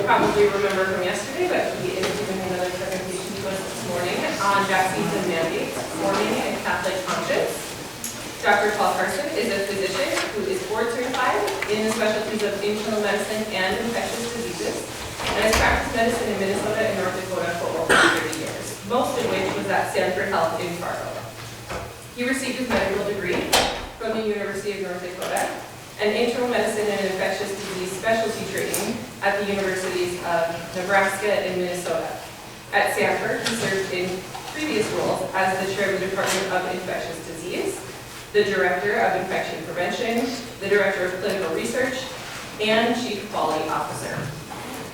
you'll probably remember from yesterday, but he is giving another presentation to us this morning on vaccines and mandates, forming a Catholic conscience. Dr. Paul Carson is a physician who is board certified in the specialties of internal medicine and infectious diseases, and has practiced medicine in Minnesota and North Dakota for over 30 years, most of which was at Sanford Health in Fargo. He received his medical degree from the University of North Dakota and internal medicine and infectious disease specialty training at the Universities of Nebraska and Minnesota. At Sanford, he served in previous roles as the chair of the Department of Infectious Disease, the Director of Infection Prevention, the Director of Clinical Research, and Chief Quality Officer.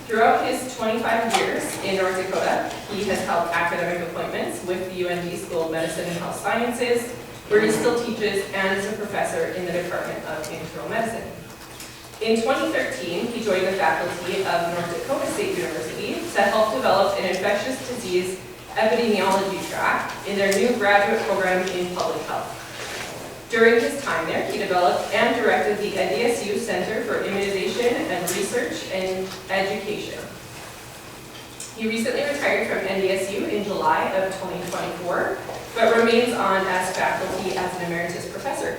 Throughout his 25 years in North Dakota, he has held academic appointments with the UND School of Medicine and Health Sciences, where he still teaches and is a professor in the Department of Internal Medicine. In 2013, he joined the faculty of North Dakota State University to help develop an infectious disease epidemiology track in their new graduate program in public health. During his time there, he developed and directed the NDSU Center for Immunization and Research and Education. He recently retired from NDSU in July of 2024, but remains on as faculty as an emeritus professor.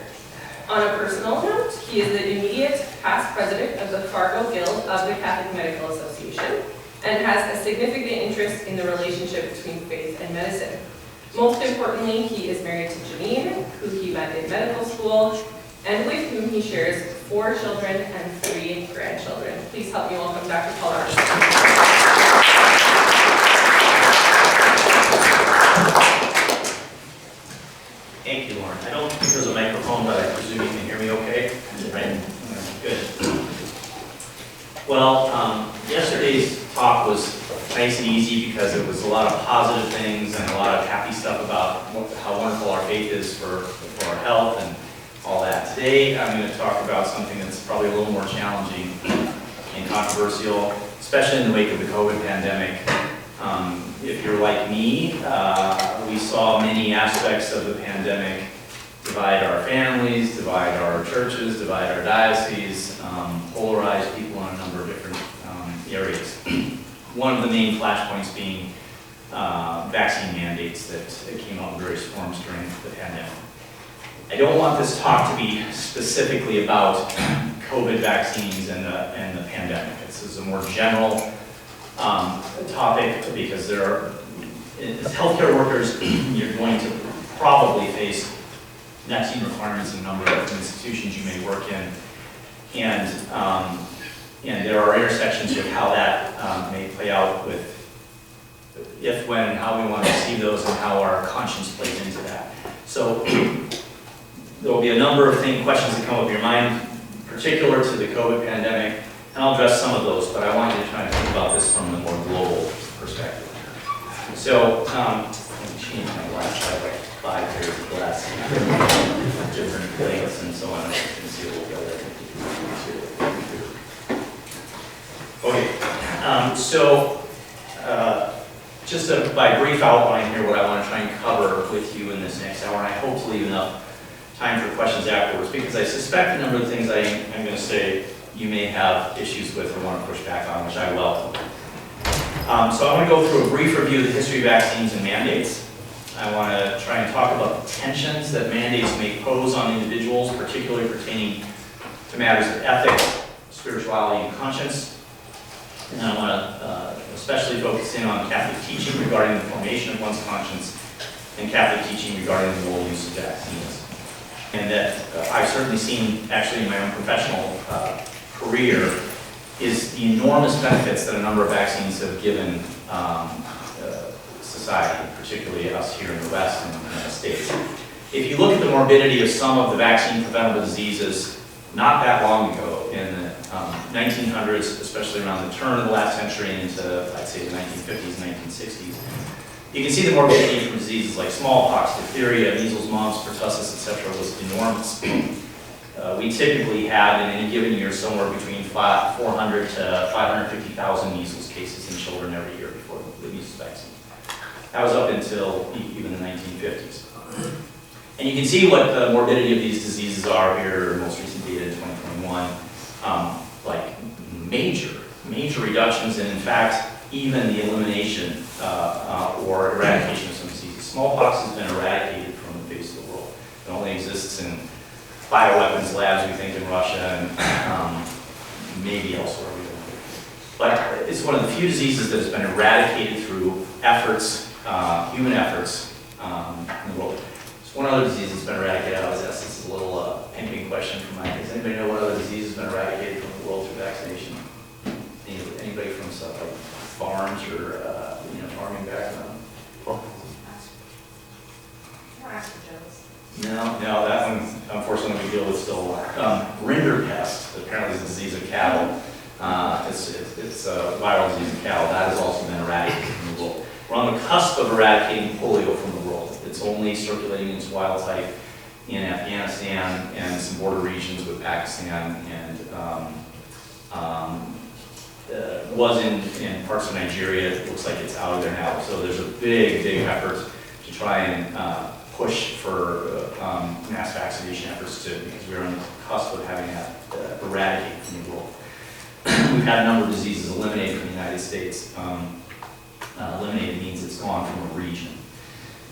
On a personal note, he is the immediate past president of the Fargo Guild of the Catholic Medical Association and has a significant interest in the relationship between faith and medicine. Most importantly, he is married to Janine, who he met in medical school, and with whom he shares 4 children and 3 grandchildren. Please help me welcome Dr. Paul Carson. Thank you, Lauren. I don't think there's a microphone, but I presume you can hear me okay? Right? Good. Well, yesterday's talk was nice and easy because it was a lot of positive things and a lot of happy stuff about how wonderful our faith is for our health and all that. Today, I'm going to talk about something that's probably a little more challenging and controversial, especially in the wake of the COVID pandemic. If you're like me, we saw many aspects of the pandemic divide our families, divide our churches, divide our dioceses, polarize people in a number of different areas. One of the main flashpoints being vaccine mandates that came out in various forms during the pandemic. I don't want this talk to be specifically about COVID vaccines and the pandemic. This is a more general topic because as healthcare workers, you're going to probably face vaccine requirements in a number of different institutions you may work in, and there are intersections with how that may play out with if, when, and how we want to receive those and how our conscience plays into that. So there will be a number of questions that come up in your mind, particular to the COVID pandemic, and I'll address some of those, but I want you to try to think about this from a more global perspective. So, let me change my glass. I have like 5 pairs of glass, different lengths and so on. You can see a little bit there. Okay, just by brief outline here, what I want to try and cover with you in this next hour, and I hope to leave enough time for questions afterwards, because I suspect a number of things I'm going to say you may have issues with or want to push back on, which I welcome. So I want to go through a brief review of the history of vaccines and mandates. I want to try and talk about the tensions that mandates may pose on individuals, particularly pertaining to matters of ethics, spirituality, and conscience. And I want to especially focus in on Catholic teaching regarding the formation of one's conscience and Catholic teaching regarding the moral use of vaccines. And that I've certainly seen, actually in my own professional career, is the enormous benefits that a number of vaccines have given society, particularly us here in the West and in the United States. If you look at the morbidity of some of the vaccine-preventable diseases not that long ago, in the 1900s, especially around the turn of the last century and into, I'd say, the 1950s and 1960s, you can see the morbidity from diseases like smallpox, diphtheria, measles, mumps, pertussis, etc. was enormous. We typically had, in any given year, somewhere between 400 to 550,000 measles cases in children every year before the measles vaccine. That was up until even the 1950s. And you can see what the morbidity of these diseases are here, most recent data in 2021, like major major reductions and in fact, even the elimination or eradication of some diseases. Smallpox has been eradicated from the face of the world. It only exists in bioweapons labs, we think, in Russia and maybe elsewhere. But it's one of the few diseases that has been eradicated through efforts, human efforts in the world. There's one other disease that's been eradicated. I was asked this is a little ping-pong question from Mike. Does anybody know what other disease has been eradicated from the world through vaccination? Anybody from stuff like farms or farming background? No, that one, unfortunately, we deal with still. Rinderpest, apparently is a disease of cattle. It's a viral disease of cattle. That has also been eradicated from the world. We're on the cusp of eradicating polio from the world. It's only circulating in its wild type in Afghanistan and some border regions with Pakistan and was in parts of Nigeria. It looks like it's out of there now. So there's a big effort to try and push for mass vaccination efforts too, because we're on the cusp of having that eradicated from the world. We've had a number of diseases eliminated from the United States. Eliminated means it's gone from a region.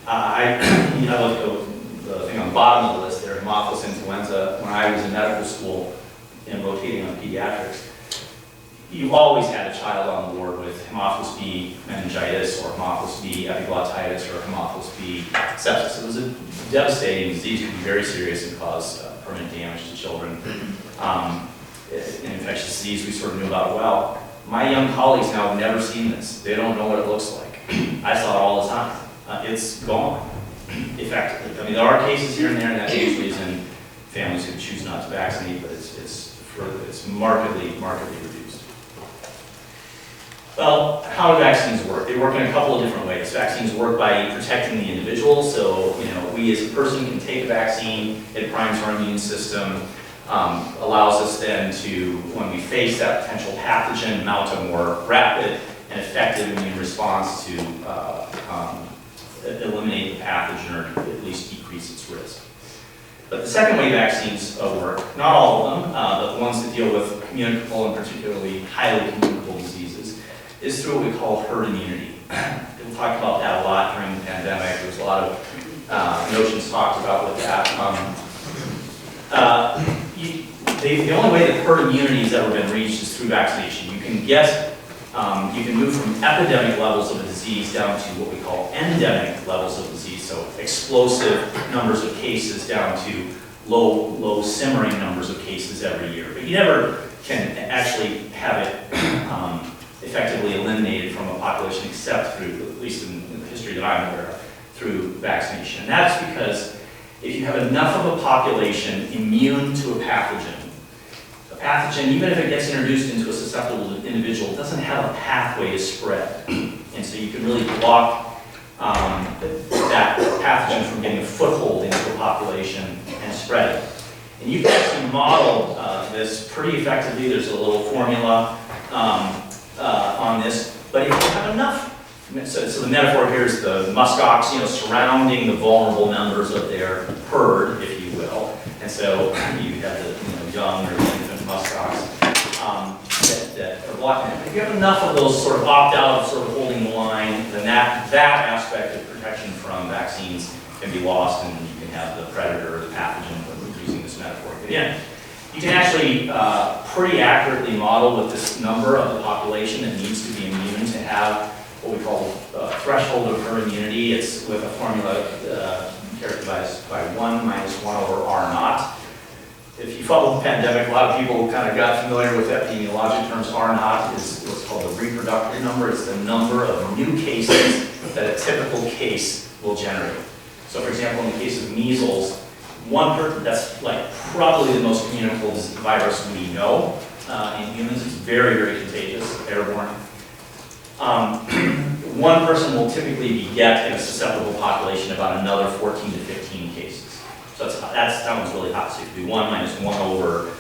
I look at the thing on the bottom of the list there, Haemophilus influenza. When I was in medical school and rotating on pediatrics, you always had a child on the ward with Haemophilus B meningitis or Haemophilus B epiglottitis or Haemophilus B sepsis. It was a devastating disease, could be very serious and cause permanent damage to children. An infectious disease we sort of knew about well. My young colleagues now have never seen this. They don't know what it looks like. I saw it all the time. It's gone, effectively. I mean, there are cases here and there, and that usually is in families who choose not to vaccinate, but it's markedly reduced. Well, how do vaccines work? They work in a couple of different ways. Vaccines work by protecting the individual, so we as a person can take a vaccine, it primes our immune system, allows us then to, when we face that potential pathogen, mount a more rapid and effective immune response to eliminate the pathogen or at least decrease its risk. But the second way vaccines work, not all of them, but the ones that deal with communicable and particularly highly communicable diseases, is through what we call herd immunity. We'll talk about that a lot during the pandemic. There's a lot of notions talked about with that. The only way that herd immunity has ever been reached is through vaccination. You can move from epidemic levels of a disease down to what we call endemic levels of disease, so explosive numbers of cases down to low simmering numbers of cases every year. But you never can actually have it effectively eliminated from a population except through, at least in the history that I'm aware of, through vaccination. And that's because if you have enough of a population immune to a pathogen, even if it gets introduced into a susceptible individual, doesn't have a pathway to spread. And so you can really block that pathogen from getting a foothold into the population and spreading. And you can actually model this pretty effectively. There's a little formula on this. But if you have enough, so the metaphor here is the muskox, surrounding the vulnerable members of their herd, if you will. And so you have the young or infant muskox that are blocking it. If you have enough of those sort of opt out of sort of holding the line, then that aspect of protection from vaccines can be lost, and you can have the predator or the pathogen, using this metaphor again. You can actually pretty accurately model with this number of the population that needs to be immune to have what we call threshold of herd immunity. It's with a formula characterized by 1 minus 1 over R naught. If you follow the pandemic, a lot of people kind of got familiar with epidemiologic terms. R naught is what's called the reproductive number. It's the number of new cases that a typical case will generate. So for example, in the case of measles, that's like probably the most communicable virus we know in humans. It's very contagious, airborne. One person will typically beget in a susceptible population about another 14 to 15 cases. So that one's really hot. So if you do 1 minus 1 over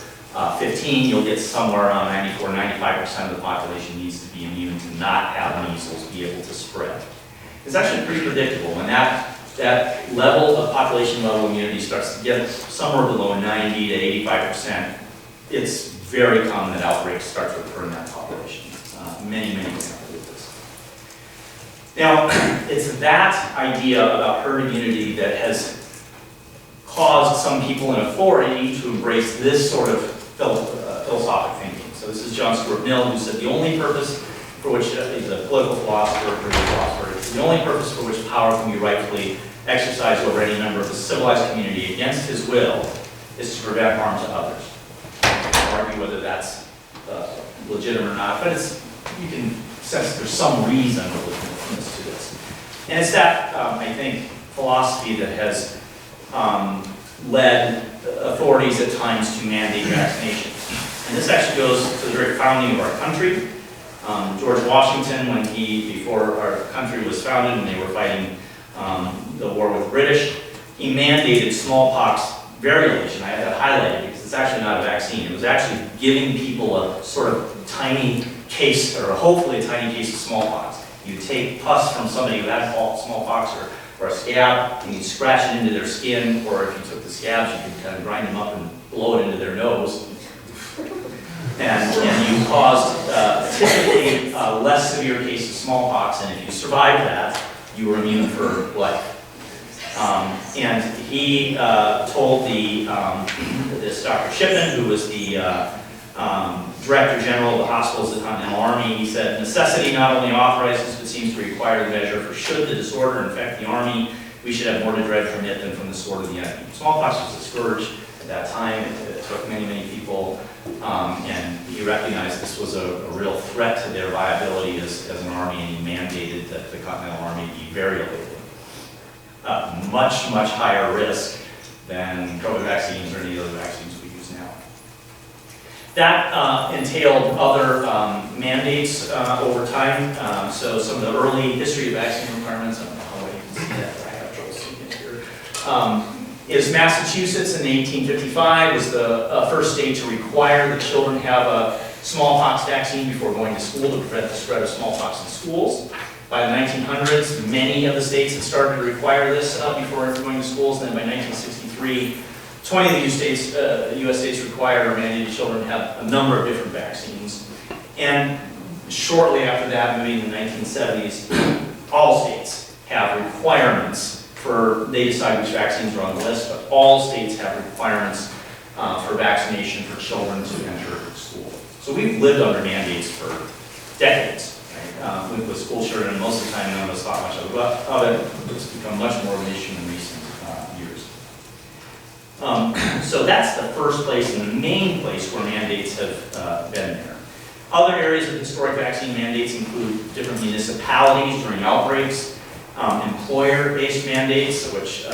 15, you'll get somewhere around 94–95% of the population needs to be immune to not have measles, be able to spread. It's actually pretty predictable. When that level of population level immunity starts to get somewhere below 90 to 85%, it's very common that outbreaks start to occur in that population. Now, it's that idea about herd immunity that has caused some people in authority to embrace this sort of philosophic thinking. So this is John Stuart Mill, who said the only purpose for which, he's a political philosopher, the only purpose for which power can be rightfully exercised over any member of the civilized community against his will is to prevent harm to others. You can argue whether that's legitimate or not, but you can sense there's some reason or legitimacy to this. And it's that, I think, philosophy that has led authorities at times to mandate vaccinations. And this actually goes to the very founding of our country. George Washington, before our country was founded and they were fighting the war with the British, he mandated smallpox variolation. I had that highlighted because it's actually not a vaccine. It was actually giving people a sort of tiny case, or hopefully a tiny case of smallpox. You take pus from somebody who had smallpox or a scab, and you scratch it into their skin, or if you took the scabs, you could kind of grind them up and blow it into their nose. And you caused typically a less severe case of smallpox, and if you survived that, you were immune for life. And he told this Dr. Shipman, who was the Director General of the hospitals of the Continental Army, he said, necessity not only authorizes but seems to require the measure, for should the disorder infect the Army, we should have more to dread from it than from the sword of the enemy. Smallpox was a scourge at that time. It took many, many people, and he recognized this was a real threat to their viability as an army, and he mandated that the Continental Army be variolated. Much, much higher risk than COVID vaccines or any other vaccines we use now. That entailed other mandates over time. So some of the early history of vaccine requirements, I don't know how well you can see that, but I have trouble seeing it here, is Massachusetts in 1855 was the first state to require that children have a smallpox vaccine before going to school to prevent the spread of smallpox in schools. By the 1900s, many of the states had started to require this before going to schools, and then by 1963, 20 of the US states required or mandated children have a number of different vaccines. And shortly after that, moving in the 1970s, all states have requirements they decide which vaccines are on the list, but all states have requirements for vaccination for children to enter school. So we've lived under mandates for decades. With school children, most of the time none of us thought much of it. It's become much more of an issue in recent years. So that's the first place and the main place where mandates have been there. Other areas of historic vaccine mandates include different municipalities during outbreaks, employer-based mandates, which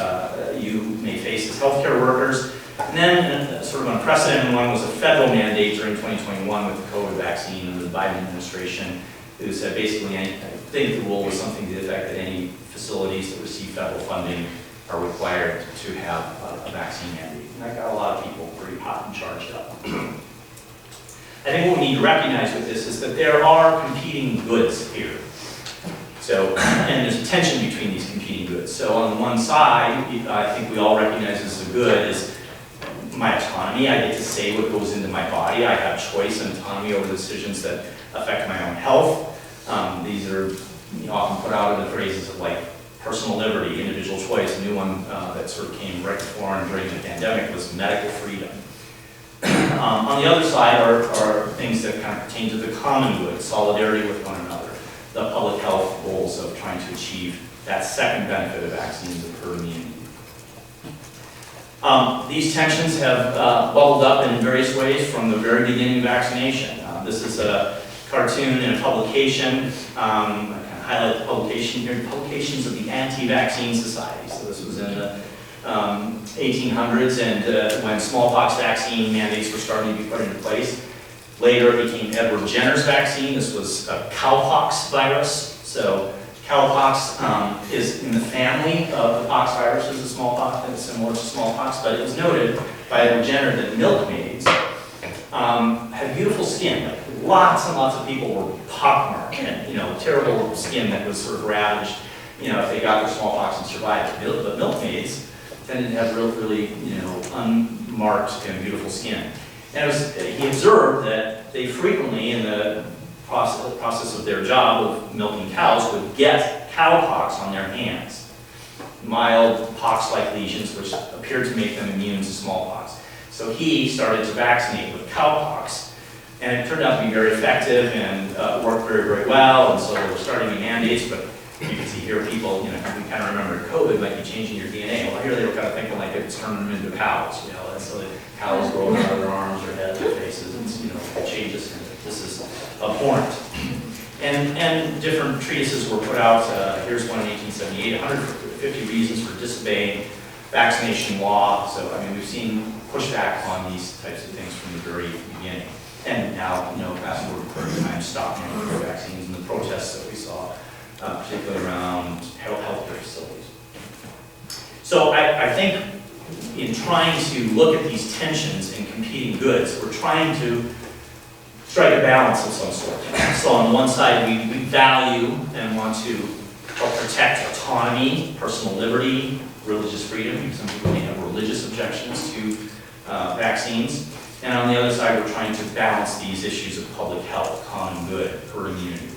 you may face as healthcare workers, and then sort of unprecedented one was a federal mandate during 2021 with the COVID vaccine and the Biden administration, who said basically, I think the rule was something to the effect that any facilities that receive federal funding are required to have a vaccine mandate. And that got a lot of people pretty hot and charged up. I think what we need to recognize with this is that there are competing goods here. So, and there's a tension between these competing goods. So on the one side, I think we all recognize as a good is my autonomy. I get to say what goes into my body. I have choice and autonomy over decisions that affect my own health. These are often put out in the phrases of like personal liberty, individual choice. A new one that sort of came right before and during the pandemic was medical freedom. On the other side are things that kind of pertain to the common good, solidarity with one another, the public health goals of trying to achieve that second benefit of vaccines of herd immunity. These tensions have bubbled up in various ways from the very beginning of vaccination. This is a cartoon in a publication. I kind of highlight the publication here, Publications of the Anti-Vaccine Society. So this was in the 1800s, and when smallpox vaccine mandates were starting to be put into place. Later it became Edward Jenner's vaccine. This was a cowpox virus. So cowpox is in the family of the pox viruses, the smallpox, and it's similar to smallpox, but it was noted by Edward Jenner that milkmaids had beautiful skin. Like lots and lots of people were pockmarked and terrible skin that was sort of ravaged, if they got their smallpox and survived. But milkmaids tended to have really unmarked and beautiful skin. And he observed that they frequently, in the process of their job of milking cows, would get cowpox on their hands, mild pox-like lesions which appeared to make them immune to smallpox. So he started to vaccinate with cowpox, and it turned out to be very effective and worked very, very well, and so they were starting the mandates, but you can see here people, you kind of remember COVID might be changing your DNA. Well, here they were kind of thinking like it's turning them into cows, and so the cows growing out of their arms or heads or faces, and it changes, and this is abhorrent. And different treatises were put out. Here's one in 1878, 150 reasons for disobeying vaccination law. So, I mean, we've seen pushback on these types of things from the very beginning. And now, fast forward to current time, stop mandatory vaccines and the protests that we saw, particularly around healthcare facilities. So I think in trying to look at these tensions and competing goods, we're trying to strike a balance of some sort. So on one side, we value and want to help protect autonomy, personal liberty, religious freedom. Some people may have religious objections to vaccines. And on the other side, we're trying to balance these issues of public health, common good, herd immunity.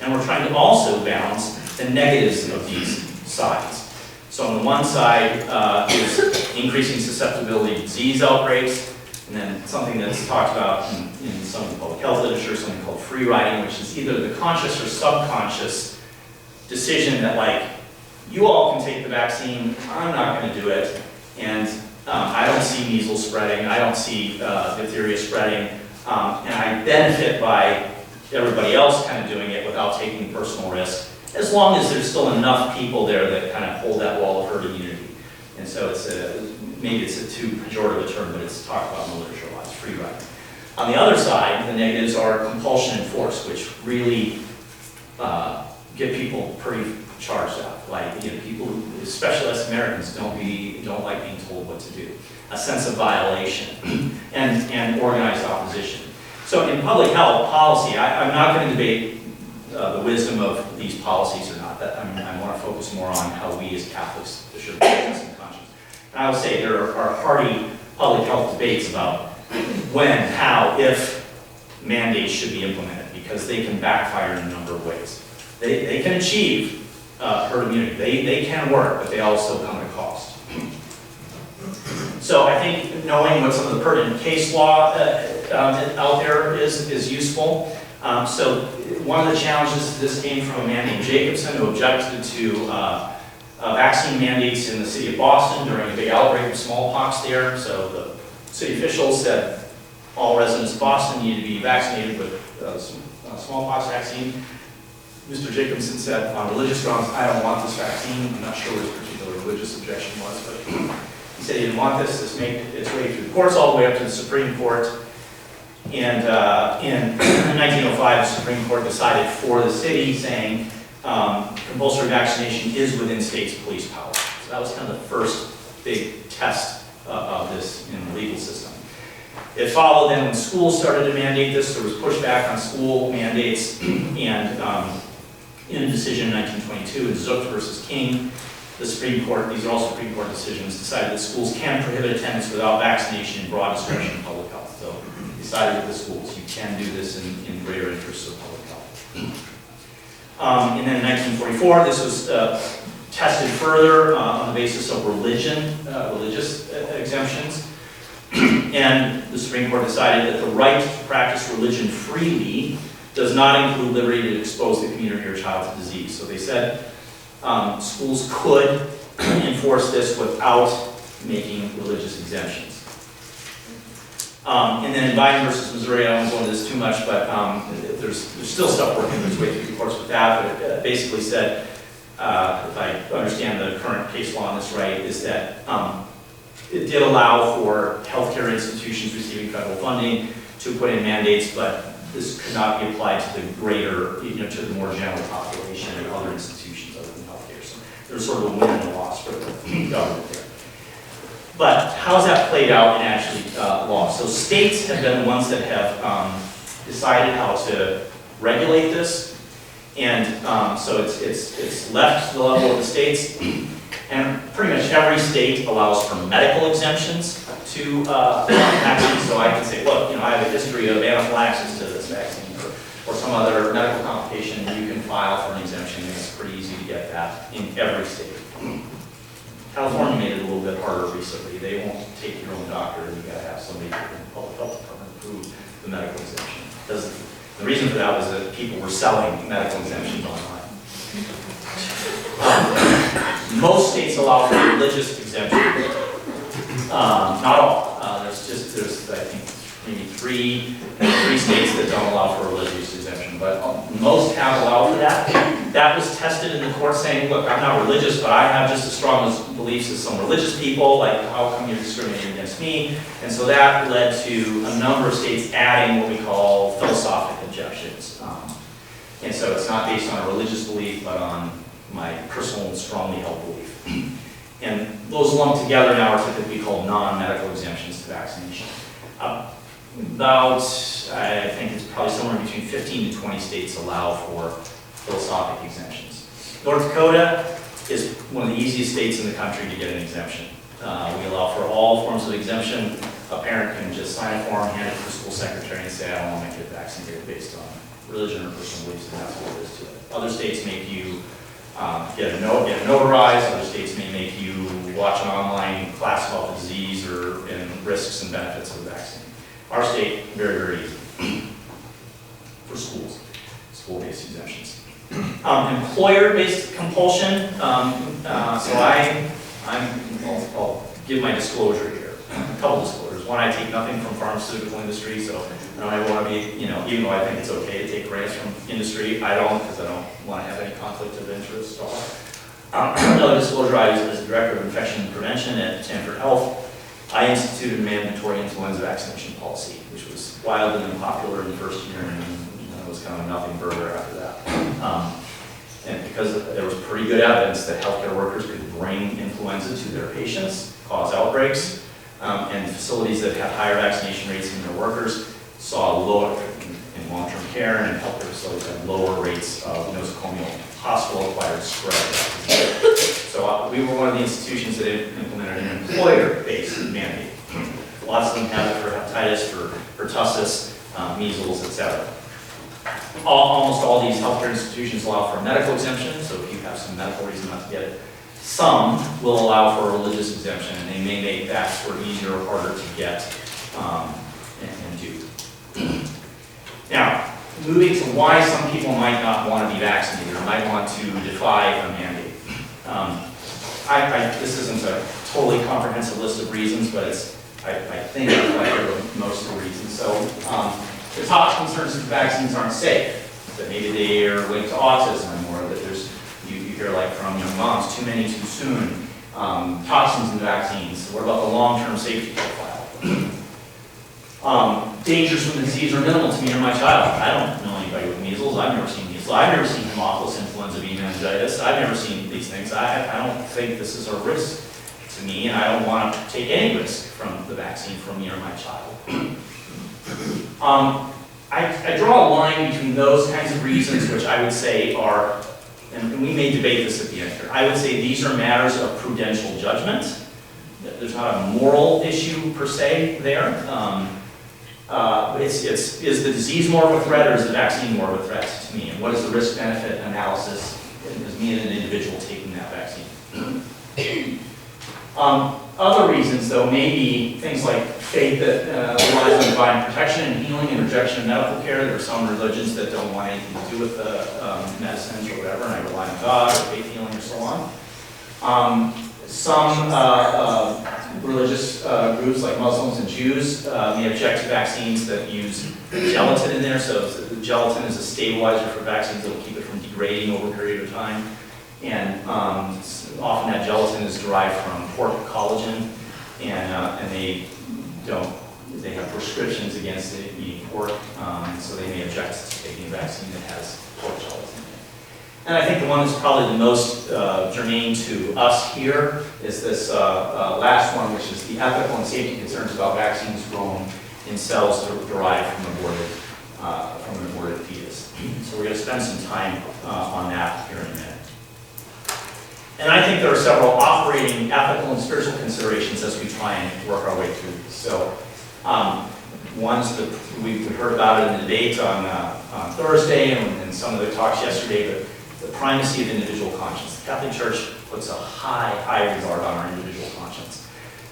And we're trying to also balance the negatives of these sides. So on the one side is increasing susceptibility to disease outbreaks, and then something that's talked about in some of the public health literature, something called free riding, which is either the conscious or subconscious decision that, like, you all can take the vaccine, I'm not going to do it, and I don't see measles spreading, I don't see diphtheria spreading, and I benefit by everybody else kind of doing it without taking personal risk, as long as there's still enough people there that kind of hold that wall of herd immunity. And so it's maybe it's a too pejorative a term, but it's talked about in the literature a lot, it's free riding. On the other side, the negatives are compulsion and force, which really get people pretty charged up. Like, people, especially us Americans, don't like being told what to do. A sense of violation and organized opposition. So in public health policy, I'm not going to debate the wisdom of these policies or not. I want to focus more on how we as Catholics should practice in conscience. And I would say there are hearty public health debates about when, how, if mandates should be implemented, because they can backfire in a number of ways. They can achieve herd immunity. They can work, but they also come at a cost. So I think knowing what some of the pertinent case law out there is useful. So one of the challenges, this came from a man named Jacobson who objected to vaccine mandates in the city of Boston during a big outbreak of smallpox there. So the city officials said all residents of Boston need to be vaccinated with smallpox vaccine. Mr. Jacobson said, on religious grounds, I don't want this vaccine. I'm not sure what his particular religious objection was, but he said he didn't want this. This made its way through the courts all the way up to the Supreme Court. And in 1905, the Supreme Court decided for the city, saying compulsory vaccination is within states' police power. So that was kind of the first big test of this in the legal system. It followed then when schools started to mandate this. There was pushback on school mandates, and in a decision in 1922 in Zook versus King, the Supreme Court, these are all Supreme Court decisions, decided that schools can prohibit attendance without vaccination in broad discretion in public health. So decided with the schools, you can do this in greater interests of public health. And then in 1944, this was tested further on the basis of religious exemptions. And the Supreme Court decided that the right to practice religion freely does not include liberty to expose the community or child to disease. So they said schools could enforce this without making religious exemptions. And then in Biden versus Missouri, I won't go into this too much, but there's still stuff working its way through the courts with that, but it basically said, if I understand the current case law on this right, is that it did allow for healthcare institutions receiving federal funding to put in mandates, but this could not be applied to the greater, to the more general population and other institutions other than healthcare. So there's sort of a win and a loss for the government there. But how's that played out in actually law? So states have been the ones that have decided how to regulate this, and so it's left to the level of the states. And pretty much every state allows for medical exemptions to vaccines. So I can say, look, I have a history of anaphylaxis to this vaccine, or some other medical complication. You can file for an exemption, and it's pretty easy to get that in every state. California made it a little bit harder recently. They won't take your own doctor, and you gotta have somebody from the public health department approve the medical exemption. The reason for that was that people were selling medical exemptions online. Most states allow for religious exemption. Not all. There's I think maybe three states that don't allow for religious exemption, but most have allowed for that. That was tested in the court saying, look, I'm not religious, but I have just as strong beliefs as some religious people, like how come you're discriminating against me? And so that led to a number of states adding what we call philosophic objections. And so it's not based on a religious belief, but on my personal and strongly held belief. And those lumped together now are typically called non-medical exemptions to vaccination. About, I think it's probably somewhere between 15 to 20 states allow for philosophic exemptions. North Dakota is one of the easiest states in the country to get an exemption. We allow for all forms of exemption. A parent can just sign a form, hand it to the school secretary, and say, I don't want my kid vaccinated based on religion or personal beliefs, and that's what it is to it. Other states make you get notarized. Other states may make you watch an online class about the disease and risks and benefits of the vaccine. Our state, very, very easy for schools, school-based exemptions. Employer-based compulsion. I'll give my disclosure here. A couple disclosures. One, I take nothing from pharmaceutical industry, so I don't want to be, even though I think it's okay to take grants from industry, I don't, because I don't want to have any conflict of interest at all. Another disclosure, I was as Director of Infection Prevention at Stanford Health. I instituted a mandatory influenza vaccination policy, which was wildly unpopular in the first year, and it was kind of a nothing burger after that. And because there was pretty good evidence that healthcare workers could bring influenza to their patients, cause outbreaks, and facilities that had higher vaccination rates in their workers saw lower, in long-term care and healthcare facilities had lower rates of nosocomial hospital-acquired spread. So we were one of the institutions that implemented an employer-based mandate. Lots of them have it for hepatitis, for pertussis, measles, etc. Almost all these healthcare institutions allow for a medical exemption, so if you have some medical reason not to get it. Some will allow for a religious exemption, and they may make that sort of easier or harder to get and do. Now, moving to why some people might not want to be vaccinated or might want to defy a mandate. This isn't a totally comprehensive list of reasons, but I think I heard most of the reasons. So the top concerns that vaccines aren't safe, that maybe they are linked to autism, or that you hear like from young moms, too many too soon, toxins in vaccines. What about the long-term safety profile? Dangers from the disease are minimal to me or my child. I don't know anybody with measles. I've never seen measles. I've never seen Haemophilus influenza B meningitis. I've never seen these things. I don't think this is a risk to me, and I don't want to take any risk from the vaccine for me or my child. I draw a line between those kinds of reasons, which I would say are, and we may debate this at the end here, I would say these are matters of prudential judgment. There's not a moral issue per se there. Is the disease more of a threat, or is the vaccine more of a threat to me? And what is the risk-benefit analysis as me and an individual taking that vaccine? Other reasons, though, may be things like faith that relies on divine protection and healing and rejection of medical care. There are some religions that don't want anything to do with medicines or whatever, and I rely on God or faith healing or so on. Some religious groups like Muslims and Jews may object to vaccines that use gelatin in there. So the gelatin is a stabilizer for vaccines that will keep it from degrading over a period of time. And often that gelatin is derived from pork collagen, and they have prescriptions against eating pork, so they may object to taking a vaccine that has pork gelatin in it. And I think the one that's probably the most germane to us here is this last one, which is the ethical and safety concerns about vaccines grown in cells derived from an aborted fetus. So we're going to spend some time on that here in a minute. And I think there are several operating, ethical, and spiritual considerations as we try and work our way through this. So ones that we heard about it in the debate on Thursday and some of the talks yesterday, but the primacy of individual conscience. The Catholic Church puts a high regard on our individual conscience,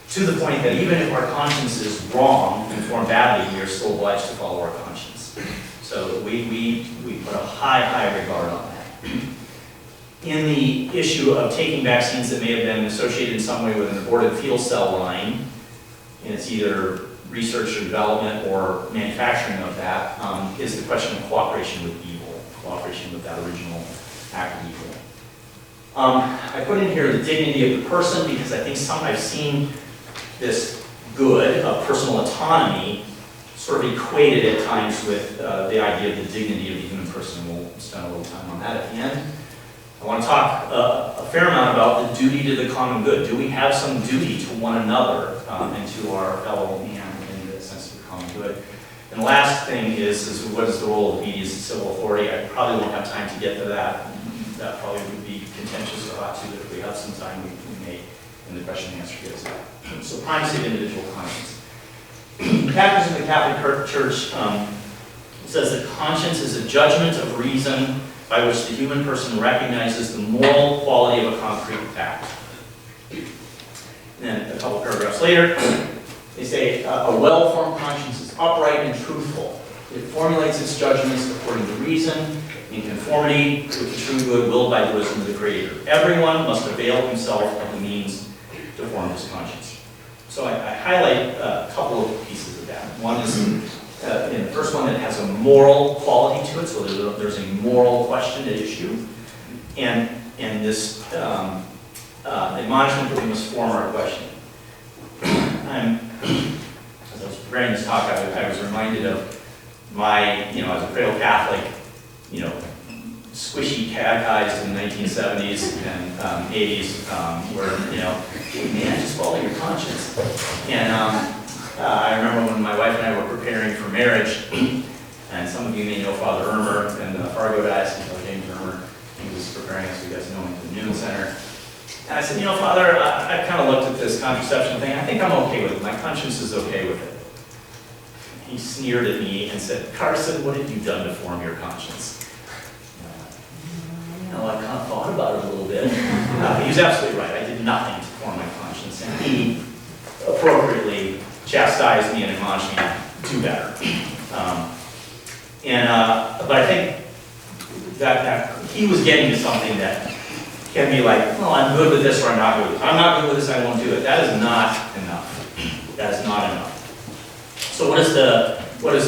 to the point that even if our conscience is wrong and formed badly, we are still obliged to follow our conscience. So we put a high regard on that. In the issue of taking vaccines that may have been associated in some way with an aborted fetal cell line, and it's either research or development or manufacturing of that, is the question of cooperation with evil, cooperation with that original act of evil. I put in here the dignity of the person because I think I've seen this good of personal autonomy sort of equated at times with the idea of the dignity of the human person. We'll spend a little time on that at the end. I want to talk a fair amount about the duty to the common good. Do we have some duty to one another and to our fellow man in the sense of the common good? And the last thing is what is the role of obedience to civil authority? I probably won't have time to get to that. That probably would be contentious or hot too, but if we have some time, we may, in the question and answer gets that. So primacy of individual conscience. The Catechism of the Catholic Church says that conscience is a judgment of reason by which the human person recognizes the moral quality of a concrete fact. And then a couple paragraphs later, they say, a well-formed conscience is upright and truthful. It formulates its judgments according to reason, in conformity with the true good willed by the wisdom of the Creator. Everyone must avail himself of the means to form his conscience. So I highlight a couple of pieces of that. One is in the first one that has a moral quality to it, so there's a moral question at issue, and this admonishment that we must form our question. As I was preparing this talk, I was reminded of my, as a cradle Catholic, squishy catechized in the 1970s and 80s, where, man, just follow your conscience. And I remember when my wife and I were preparing for marriage, and some of you may know Father Irmer and the Fargo Diocese, Father James Irmer. He was preparing us, you guys know him, to the Newman Center. And I said, Father, I kind of looked at this contraception thing. I think I'm okay with it. My conscience is okay with it. He sneered at me and said, Carson, what have you done to form your conscience? I kind of thought about it a little bit. He was absolutely right. I did nothing to form my conscience. And he appropriately chastised me and admonished me to do better. But I think that he was getting to something that can be like, well, I'm good with this or I'm not good with this. I'm not good with this, I won't do it. That is not enough. That is not enough. So what does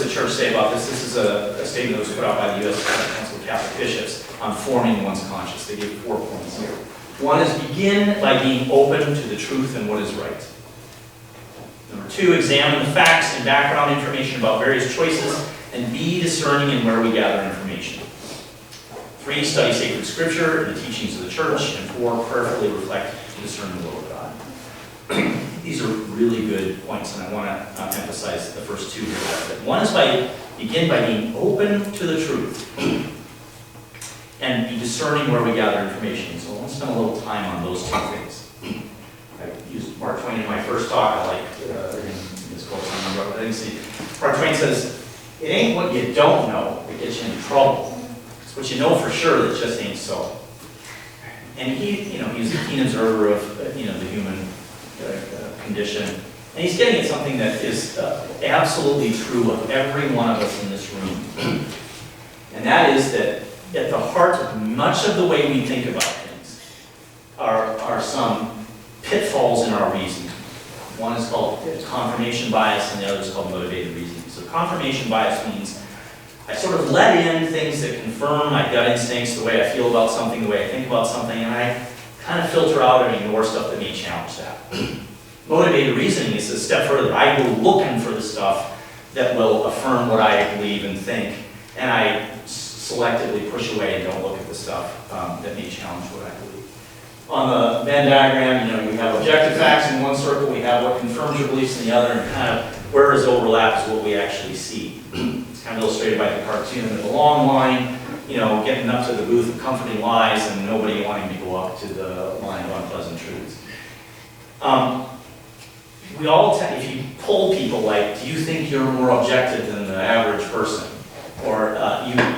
the church say about this? This is a statement that was put out by the U.S. Council of Catholic Bishops on forming one's conscience. They give 4 points here. One is begin by being open to the truth and what is right. Number 2, examine the facts and background information about various choices and be discerning in where we gather information. 3, study sacred scripture and the teachings of the church. And 4, prayerfully reflect and discern the will of God. These are really good points, and I want to emphasize the first 2 here. One is begin by being open to the truth and be discerning where we gather information. So I want to spend a little time on those 2 things. I used Mark Twain in my first talk. I like his quote. I didn't see. Mark Twain says, "It ain't what you don't know that gets you in trouble. It's what you know for sure that just ain't so." And he's a keen observer of the human condition, and he's getting at something that is absolutely true of every one of us in this room, and that is that at the heart of much of the way we think about things are some pitfalls in our reasoning. One is called confirmation bias, and the other is called motivated reasoning. So confirmation bias means I sort of let in things that confirm my gut instincts, the way I feel about something, the way I think about something, and I kind of filter out and ignore stuff that may challenge that. Motivated reasoning is a step further. I go looking for the stuff that will affirm what I believe and think, and I selectively push away and don't look at the stuff that may challenge what I believe. On the Venn diagram, we have objective facts in one circle, we have what confirms your beliefs in the other, and kind of where there's overlap is what we actually see. It's kind of illustrated by the cartoon of the long line, getting up to the booth of comforting lies and nobody wanting to go up to the line of unpleasant truths. If you poll people like, do you think you're more objective than the average person? or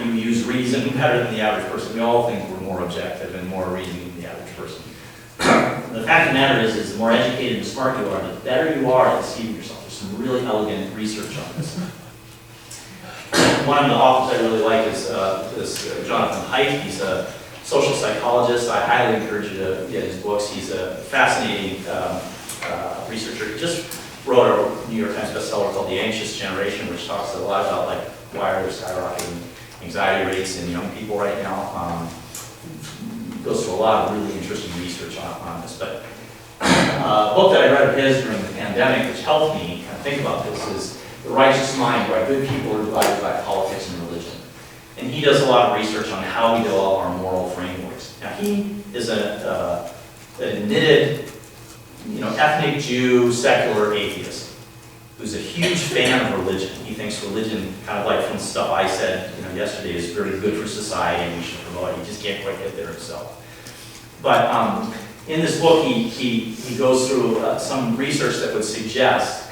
you use reason better than the average person. We all think we're more objective and more reasoning than the average person. The fact of the matter is the more educated and smart you are, the better you are at deceiving yourself. There's some really elegant research on this. One of the authors I really like is Jonathan Haidt. He's a social psychologist. I highly encourage you to get his books. He's a fascinating researcher. He just wrote a New York Times bestseller called The Anxious Generation, which talks a lot about like why are there skyrocketing anxiety rates in young people right now. Goes through a lot of really interesting research on this. But a book that I read of his during the pandemic, which helped me kind of think about this, is The Righteous Mind, why good people are divided by politics and religion. And he does a lot of research on how we develop our moral frameworks. Now, he is an admitted, ethnic Jew, secular atheist, who's a huge fan of religion. He thinks religion, kind of like from stuff I said yesterday, is very good for society and we should promote it. He just can't quite get there himself. But in this book, he goes through some research that would suggest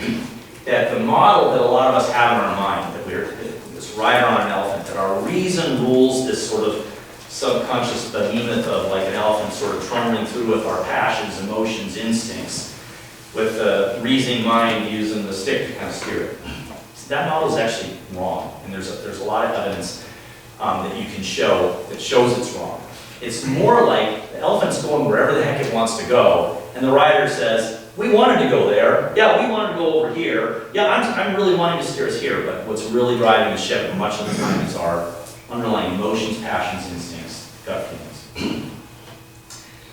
that the model that a lot of us have in our mind, that we're this rider on an elephant, that our reason rules this sort of subconscious behemoth of like an elephant sort of trundling through with our passions, emotions, instincts, with the reasoning mind using the stick to kind of steer it. That model is actually wrong, and there's a lot of evidence that you can show that shows it's wrong. It's more like the elephant's going wherever the heck it wants to go, and the rider says, we wanted to go there, yeah, we wanted to go over here, yeah, I'm really wanting to steer us here, but what's really driving the ship much of the time is our underlying emotions, passions, instincts, gut feelings.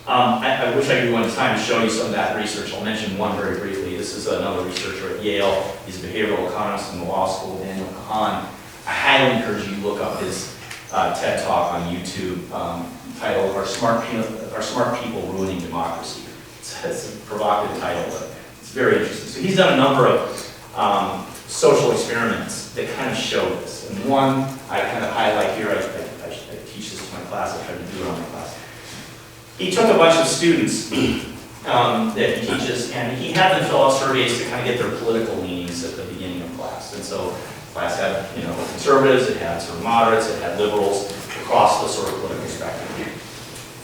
I wish I could go into time to show you some of that research. I'll mention one very briefly. This is another researcher at Yale. He's a behavioral economist in the law school, Daniel Kahan. I highly encourage you to look up his TED Talk on YouTube titled Are Smart People Ruining Democracy? It's a provocative title, but it's very interesting. So he's done a number of social experiments that kind of show this. And one I kind of highlight here, I teach this to my class, I try to do it on my class. He took a bunch of students that he teaches, and he had them fill out surveys to kind of get their political leanings at the beginning of class. And so class had, conservatives, it had sort of moderates, it had liberals across the sort of political spectrum.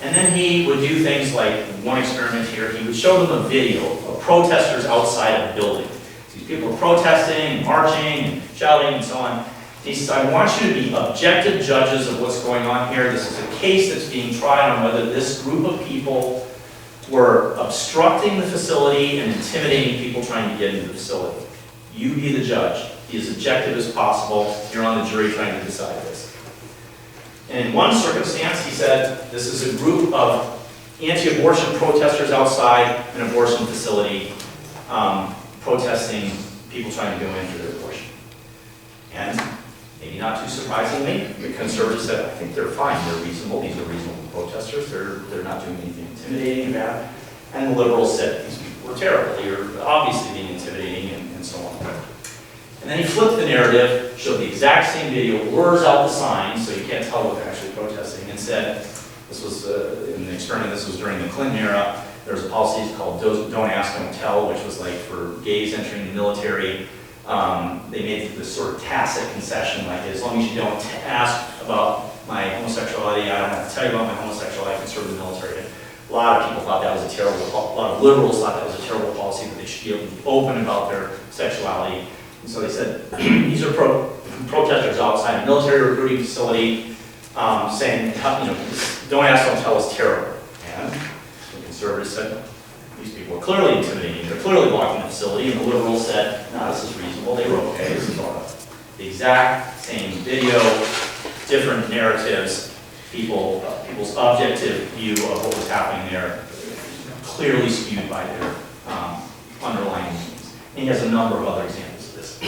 And then he would do things like one experiment here. He would show them a video of protesters outside of the building. These people are protesting, and marching, and shouting, and so on. He says, I want you to be objective judges of what's going on here. This is a case that's being tried on whether this group of people were obstructing the facility and intimidating people trying to get into the facility. You be the judge. Be as objective as possible. You're on the jury trying to decide this. And in one circumstance, he said, this is a group of anti-abortion protesters outside an abortion facility protesting people trying to go in for their abortion. And maybe not too surprisingly, the conservatives said, I think they're fine, they're reasonable, these are reasonable protesters, they're not doing anything intimidating or bad. And the liberals said, these people were terrible, you're obviously being intimidating, and so on. And then he flipped the narrative, showed the exact same video, blurs out the signs, so you can't tell what they're actually protesting, and said, this was, in the experiment, this was during the Clinton era, there was a policy called Don't Ask, Don't Tell, which was like for gays entering the military. They made this sort of tacit concession, like as long as you don't ask about my homosexuality, I don't have to tell you about my homosexuality, I can serve in the military. A lot of people thought that was a terrible, a lot of liberals thought that was a terrible policy, that they should be able to be open about their sexuality. And so they said, these are protesters outside a military recruiting facility saying, don't ask, don't tell is terrible. And the conservatives said, these people are clearly intimidating, they're clearly blocking the facility, and the liberals said, no, this is reasonable, they were okay, this is all right. The exact same video, different narratives, people's objective view of what was happening there, clearly skewed by their underlying meanings. And he has a number of other examples of this.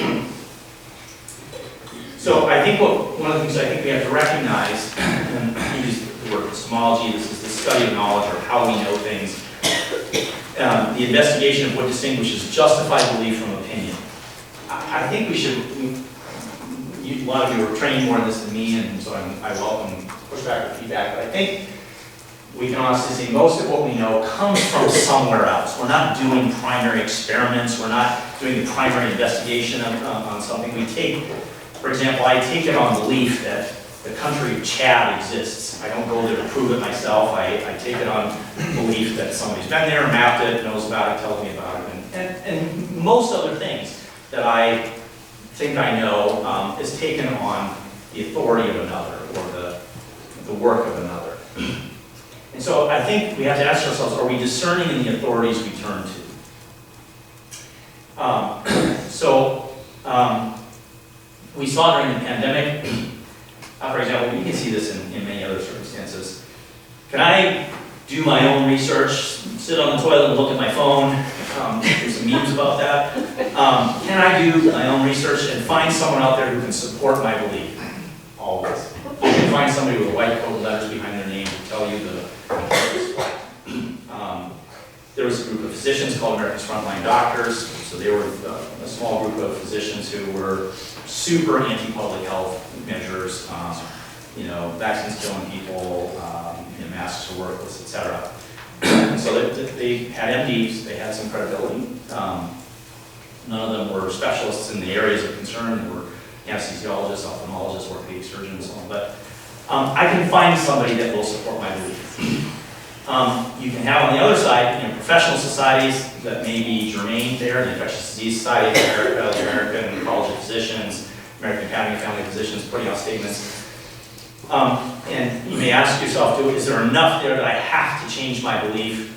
So I think one of the things I think we have to recognize, and I use the word epistemology, this is the study of knowledge or how we know things, the investigation of what distinguishes justified belief from opinion. I think we should, a lot of you are trained more in this than me, and so I welcome pushback or feedback, but I think we can honestly say most of what we know comes from somewhere else. We're not doing primary experiments, we're not doing the primary investigation on something. We take For example, I take it on belief that the country of Chad exists. I don't go there to prove it myself. I take it on belief that somebody's been there, mapped it, knows about it, tells me about it, and most other things that I think I know is taken on the authority of another or the work of another. And so I think we have to ask ourselves, are we discerning in the authorities we turn to? We saw during the pandemic, for example, you can see this in many other circumstances. Can I do my own research, sit on the toilet and look at my phone? There's some memes about that. Can I do my own research and find someone out there who can support my belief? Always. You can find somebody with a white coat with letters behind their name to tell you the why. There was a group of physicians called America's Frontline Doctors. So they were a small group of physicians who were super anti-public health measures. Vaccines killing people, masks are worthless, etc. So they had MDs, they had some credibility. None of them were specialists in the areas of concern. They were anesthesiologists, ophthalmologists, orthopedic surgeons, and so on. But I can find somebody that will support my belief. You can have on the other side, professional societies that may be germane there, the Infectious Disease Society of America, the American College of Physicians, American Academy of Family Physicians, putting out statements. And you may ask yourself, is there enough there that I have to change my belief?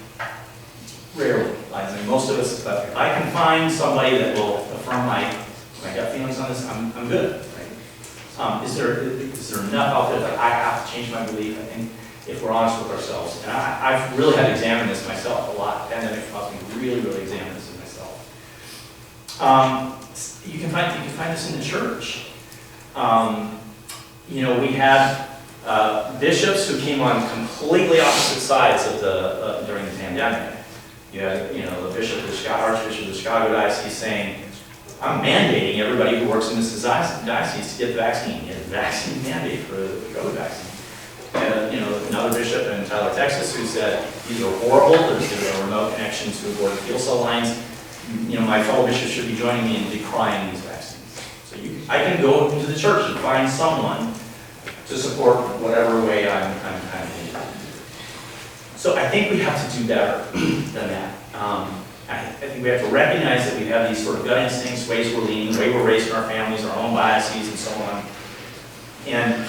Rarely. I mean, most of us, but if I can find somebody that will affirm my gut feelings on this, I'm good. Right? Is there enough out there that I have to change my belief? I think if we're honest with ourselves, and I've really had to examine this myself a lot. The pandemic caused me to really examine this in myself. You can find this in the church. We had bishops who came on completely opposite sides of during the pandemic. You had, the Archbishop of the Chicago Diocese saying, I'm mandating everybody who works in this diocese to get the vaccine. He had a vaccine mandate for the COVID vaccine. And, another bishop in Tyler, Texas, who said, these are horrible, there's a remote connection to aborted fuel cell lines. My fellow bishops should be joining me in decrying these vaccines. So I can go into the church and find someone to support whatever way I'm kind of in. So I think we have to do better than that. I think we have to recognize that we have these sort of gut instincts, ways we're leaning, the way we're raised in our families, our own biases, and so on. And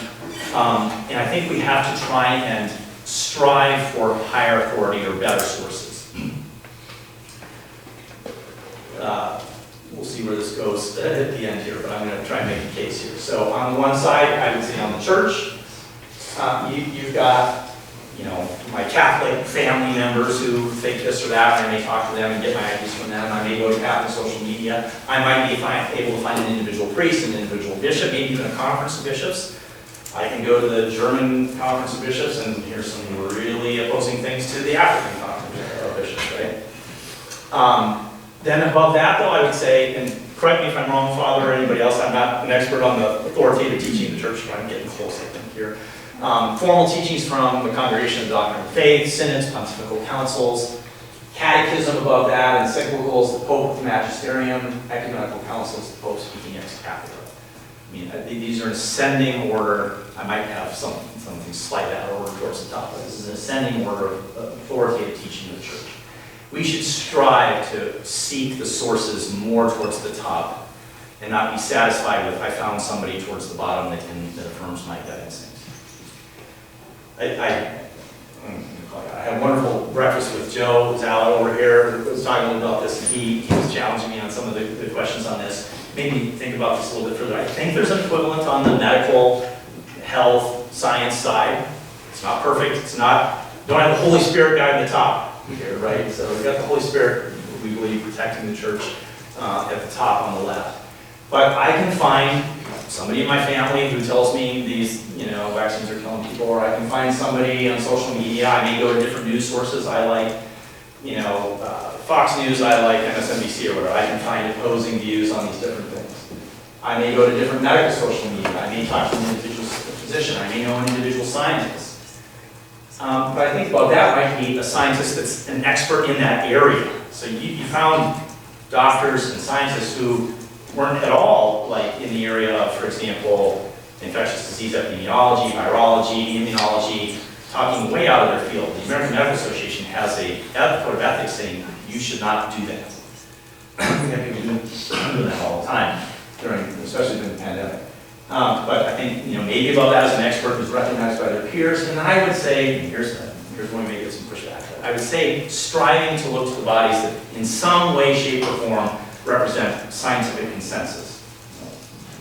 I think we have to try and strive for higher authority or better sources. We'll see where this goes at the end here, but I'm going to try and make a case here. So on the one side, I would say on the church, you've got, my Catholic family members who think this or that, and I may talk to them and get my ideas from them. I may go to Catholic social media. I might be able to find an individual priest, an individual bishop, maybe even a conference of bishops. I can go to the German Conference of Bishops and hear some really opposing things to the African Conference of Bishops, right? Then above that, though, I would say, and correct me if I'm wrong, Father, or anybody else, I'm not an expert on the authoritative teaching of the church, but I'm getting close, I think, here. Formal teachings from the Congregation of the Doctrine of Faith, synods, pontifical councils, catechism above that, encyclicals, the Pope with the Magisterium, ecumenical councils, the Pope speaking ex cathedra. I mean, these are in ascending order. I might have something slightly out of order towards the top, but this is an ascending order of authoritative teaching of the church. We should strive to seek the sources more towards the top and not be satisfied with, I found somebody towards the bottom that affirms my gut instincts. I had a wonderful breakfast with Joe Zala over here, who was talking a little about this, and he was challenging me on some of the questions on this. Made me think about this a little bit further. I think there's an equivalent on the medical, health, science side. It's not perfect. It's not, don't have the Holy Spirit guy at the top here, right? So we've got the Holy Spirit, we believe, protecting the church at the top on the left. But I can find somebody in my family who tells me these, vaccines are killing people, or I can find somebody on social media. I may go to different news sources. I like, Fox News, I like MSNBC or whatever. I can find opposing views on these different things. I may go to different medical social media. I may talk to an individual physician. I may know an individual scientist. But I think about that might be a scientist that's an expert in that area. So you found doctors and scientists who weren't at all like in the area of, for example, infectious disease epidemiology, virology, immunology, talking way out of their field. The American Medical Association has a code of ethics saying you should not do that. We have people doing that all the time, especially during the pandemic. But I think, maybe above that as an expert who's recognized by their peers, and I would say, and here's when we may get some pushback, but I would say striving to look to the bodies that in some way, shape, or form represent scientific consensus.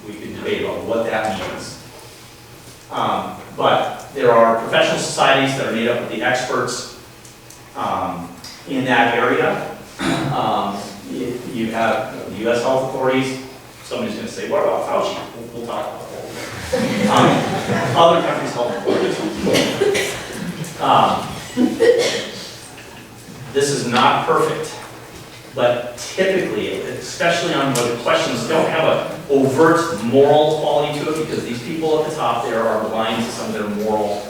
We could debate about what that means. But there are professional societies that are made up of the experts in that area. You have the U.S. health authorities. Somebody's going to say, what about Fauci? We'll talk about that. Other countries' health authorities. This is not perfect, but typically, especially on where the questions don't have an overt moral quality to it, because these people at the top there are blind to some of their moral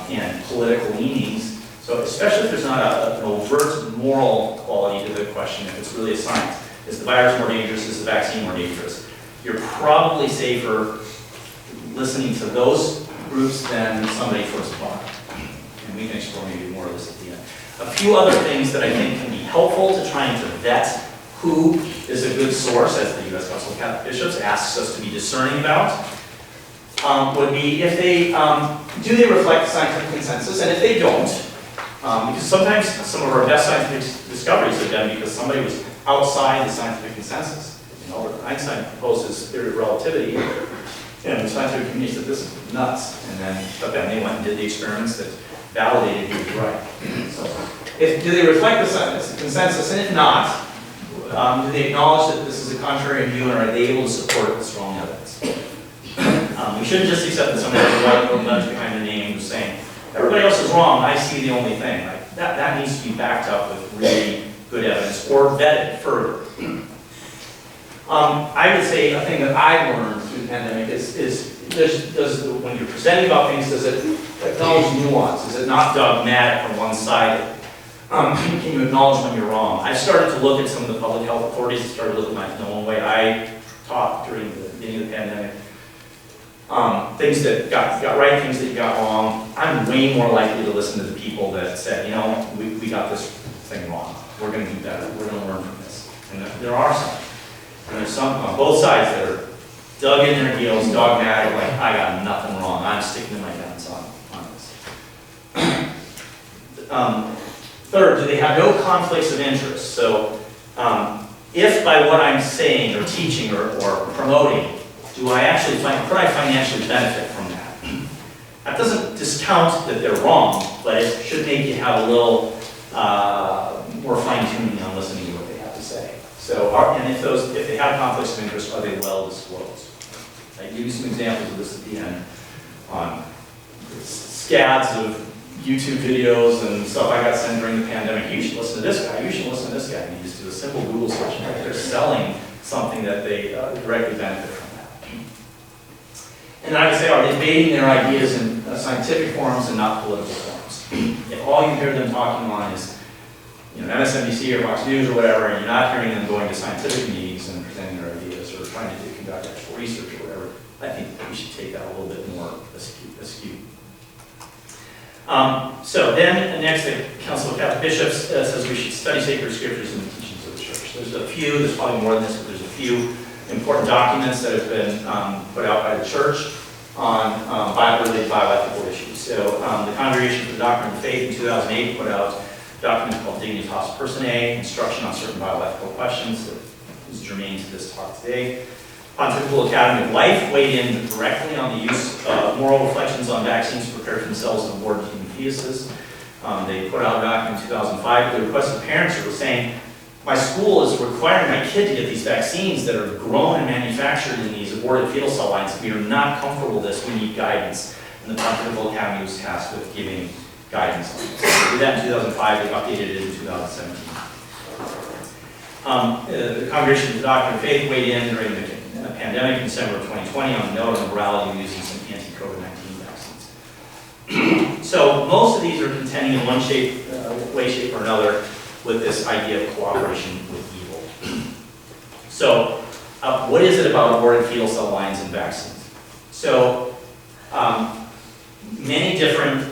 and political leanings. So especially if there's not an overt moral quality to the question, if it's really a science. Is the virus more dangerous? Is the vaccine more dangerous? You're probably safer listening to those groups than somebody for supply. And we can explore maybe more of this at the end. A few other things that I think can be helpful to trying to vet who is a good source, as the U.S. Council of Catholic Bishops asks us to be discerning about, would be if they, do they reflect scientific consensus? And if they don't, because sometimes some of our best scientific discoveries have been because somebody was outside the scientific consensus. Albert Einstein proposed his theory of relativity, and the scientific community said, this is nuts. But then they went and did the experiments that validated he was right. So, do they reflect the consensus? And if not, do they acknowledge that this is a contrary view, and are they able to support it with strong evidence? We shouldn't just accept that somebody with a white little nudge behind their name who's saying, everybody else is wrong, I see the only thing. Like, that needs to be backed up with really good evidence or vetted further. I would say a thing that I've learned through the pandemic is when you're presenting about things, does it acknowledge nuance? Is it not dogmatic or one-sided? Can you acknowledge when you're wrong? I've started to look at some of the public health authorities and started to look at my own way. I taught during the beginning of the pandemic. Things that got right, things that you got wrong. I'm way more likely to listen to the people that said, we got this thing wrong. We're going to do better. We're going to learn from this. And there are some. And there's some on both sides that are dug in their heels, dogmatic, like, I got nothing wrong. I'm sticking to my guns on this. Third, do they have no conflicts of interest? So if by what I'm saying or teaching or promoting, could I financially benefit from that? That doesn't discount that they're wrong, but it should make you have a little more fine-tuning on listening to what they have to say. So, and if they have conflicts of interest, are they well disclosed? I give you some examples of this at the end on scads of YouTube videos and stuff I got sent during the pandemic. You should listen to this guy. You should listen to this guy. And you just do a simple Google search. Right? They're selling something that they directly benefit from that. And I would say, are they debating their ideas in scientific forums and not political forums? If all you hear them talking on is MSNBC or Fox News or whatever, and you're not hearing them going to scientific meetings and presenting their ideas or trying to conduct actual research or whatever, I think we should take that a little bit more askew. So then, next, the Council of Catholic Bishops says we should study sacred scriptures and the teachings of the Church. There's probably more than this, but there's a few important documents that have been put out by the Church on Bible-related bioethical issues. So the Congregation for the Doctrine of Faith in 2008 put out a document called Dignitas Personae, instruction on certain bioethical questions that is germane to this talk today. Pontifical Academy of Life weighed in directly on the use of moral reflections on vaccines to prepare for themselves and aborted human fetuses. They put out a document in 2005 at the request of parents who were saying, my school is requiring my kid to get these vaccines that are grown and manufactured in these aborted fetal cell lines. We are not comfortable with this. We need guidance. And the Pontifical Academy was tasked with giving guidance on this. They did that in 2005. They updated it in 2017. The Congregation for the Doctrine of Faith weighed in during the pandemic in December of 2020 on the note of the morality of using some anti-COVID-19 vaccines. So most of these are contending in one way, shape, or another with this idea of cooperation with evil. So what is it about aborted fetal cell lines and vaccines? So many different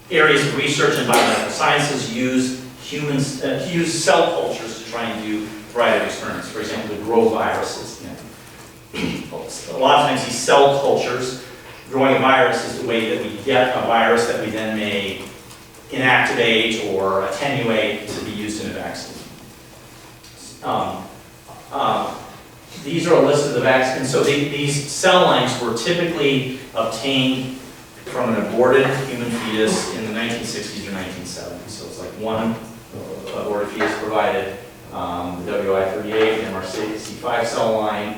areas of research in biomedical sciences use cell cultures to try and do a variety of experiments. For example, to grow viruses. A lot of times these cell cultures, growing a virus is the way that we get a virus that we then may inactivate or attenuate to be used in a vaccine. These are a list of the vaccines. So these cell lines were typically obtained from an aborted human fetus in the 1960s or 1970s. So it's like one aborted fetus provided the WI38, MRC5 cell line.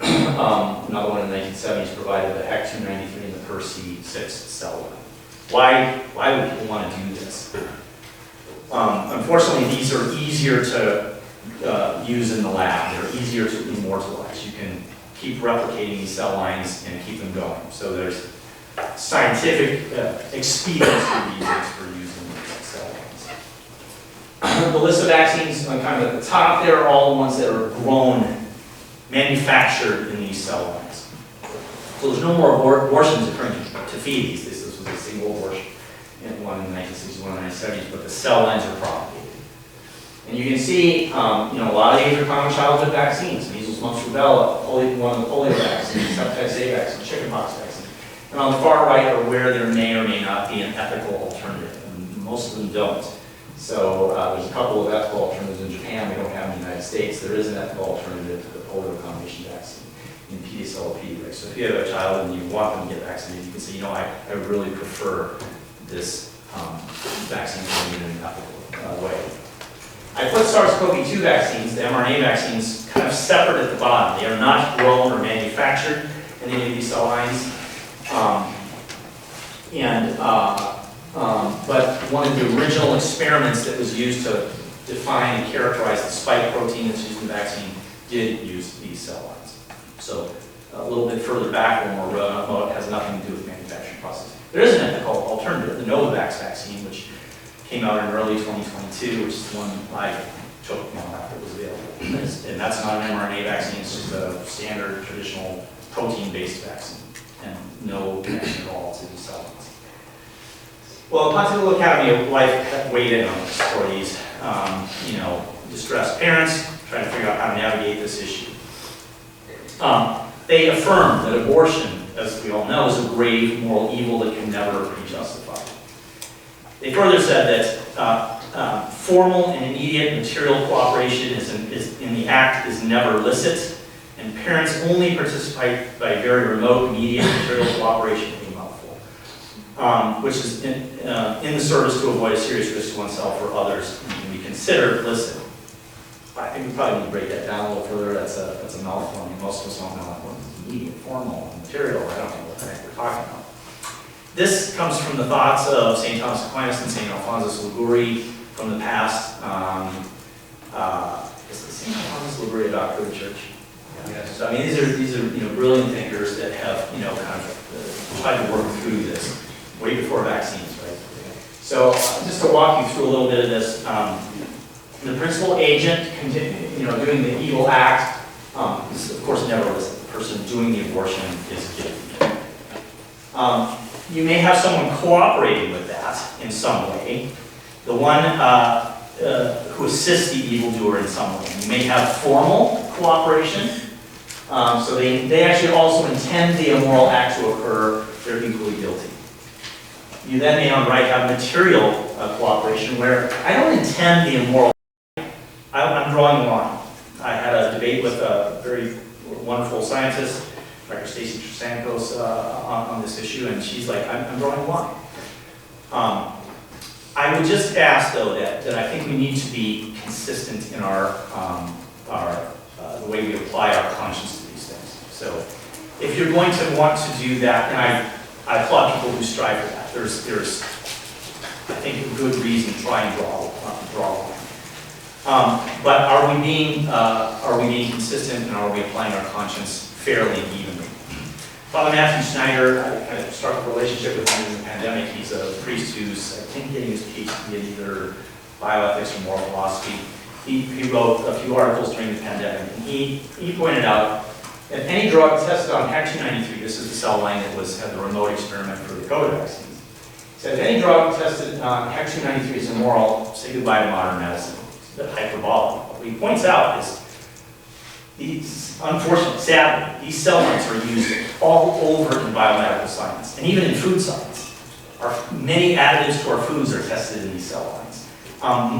Another one in the 1970s provided the HEC293 and the PER-C6 cell line. Why would people want to do this? Unfortunately, these are easier to use in the lab. They're easier to immortalize. You can keep replicating these cell lines and keep them going. So there's scientific expedience for using these cell lines. The list of vaccines, kind of at the top there, are all the ones that are grown, manufactured in these cell lines. So there's no more abortions occurring to feed these. This was a single abortion, one in the 1960s, one in the 1970s, but the cell lines are propagated. And you can see, a lot of these are common childhood vaccines: measles, mumps, rubella, one of the polio vaccines, hepatitis A vaccine, chickenpox vaccine. And on the far right are where there may or may not be an ethical alternative, and most of them don't. So there's a couple of ethical alternatives in Japan. We don't have in the United States. There is an ethical alternative to the polio combination vaccine in PDSLP. Right? So if you have a child and you want them to get vaccinated, you can say, I really prefer this vaccine in an ethical way. I put SARS-CoV-2 vaccines, the mRNA vaccines, kind of separate at the bottom. They are not grown or manufactured in any of these cell lines. But one of the original experiments that was used to define and characterize the spike protein that's used in the vaccine did use these cell lines. So a little bit further back, when we're it has nothing to do with the manufacturing process. There is an ethical alternative, the Novavax vaccine, which came out in early 2022, which is the one I took after it was available. And that's not an mRNA vaccine, it's just a standard, traditional protein-based vaccine, and no connection at all to the cell lines. Well, Pontifical Academy of Life weighed in on this for these, distressed parents trying to figure out how to navigate this issue. They affirmed that abortion, as we all know, is a grave moral evil that can never be justified. They further said that formal and immediate material cooperation in the act is never illicit, and parents only participate by very remote, immediate material cooperation, which is in the service to avoid a serious risk to oneself or others and can be considered illicit. I think we probably need to break that down a little further. That's a mouthful. I mean, most of us don't know what immediate, formal, material. I don't know what the heck we're talking about. This comes from the thoughts of St. Thomas Aquinas and St. Alphonsus Liguori from the past. Is it St. Alphonsus Liguori about the church? Yes. So I mean, these are brilliant thinkers that have kind of tried to work through this way before vaccines, right? So just to walk you through a little bit of this, the principal agent, doing the evil act, is of course never illicit. The person doing the abortion is guilty. You may have someone cooperating with that in some way. The one who assists the evildoer in some way. You may have formal cooperation. So they actually also intend the immoral act to occur. They're equally guilty. You then may on the right have material cooperation where I don't intend the immoral act. I'm drawing a line. I had a debate with a very wonderful scientist, Dr. Stacy Trasancos, on this issue, and she's like, I'm drawing a line. I would just ask, though, that I think we need to be consistent in the way we apply our conscience to these things. So if you're going to want to do that, and I applaud people who strive for that. There's I think, a good reason to try and draw a line. But are we being consistent, and are we applying our conscience fairly and evenly? Father Matthew Schneider, I kind of struck a relationship with him in the pandemic. He's a priest who's, I think, getting his PhD in either bioethics or moral philosophy. he wrote a few articles during the pandemic, and he pointed out that any drug tested on HAC-293, this is the cell line that had the remote experiment for the COVID vaccines, said if any drug tested on HAC-293 is immoral, say goodbye to modern medicine. It's a bit hyperbolic. What he points out is these, unfortunately, sadly, these cell lines are used all over in biomedical science, and even in food science. Many additives to our foods are tested in these cell lines.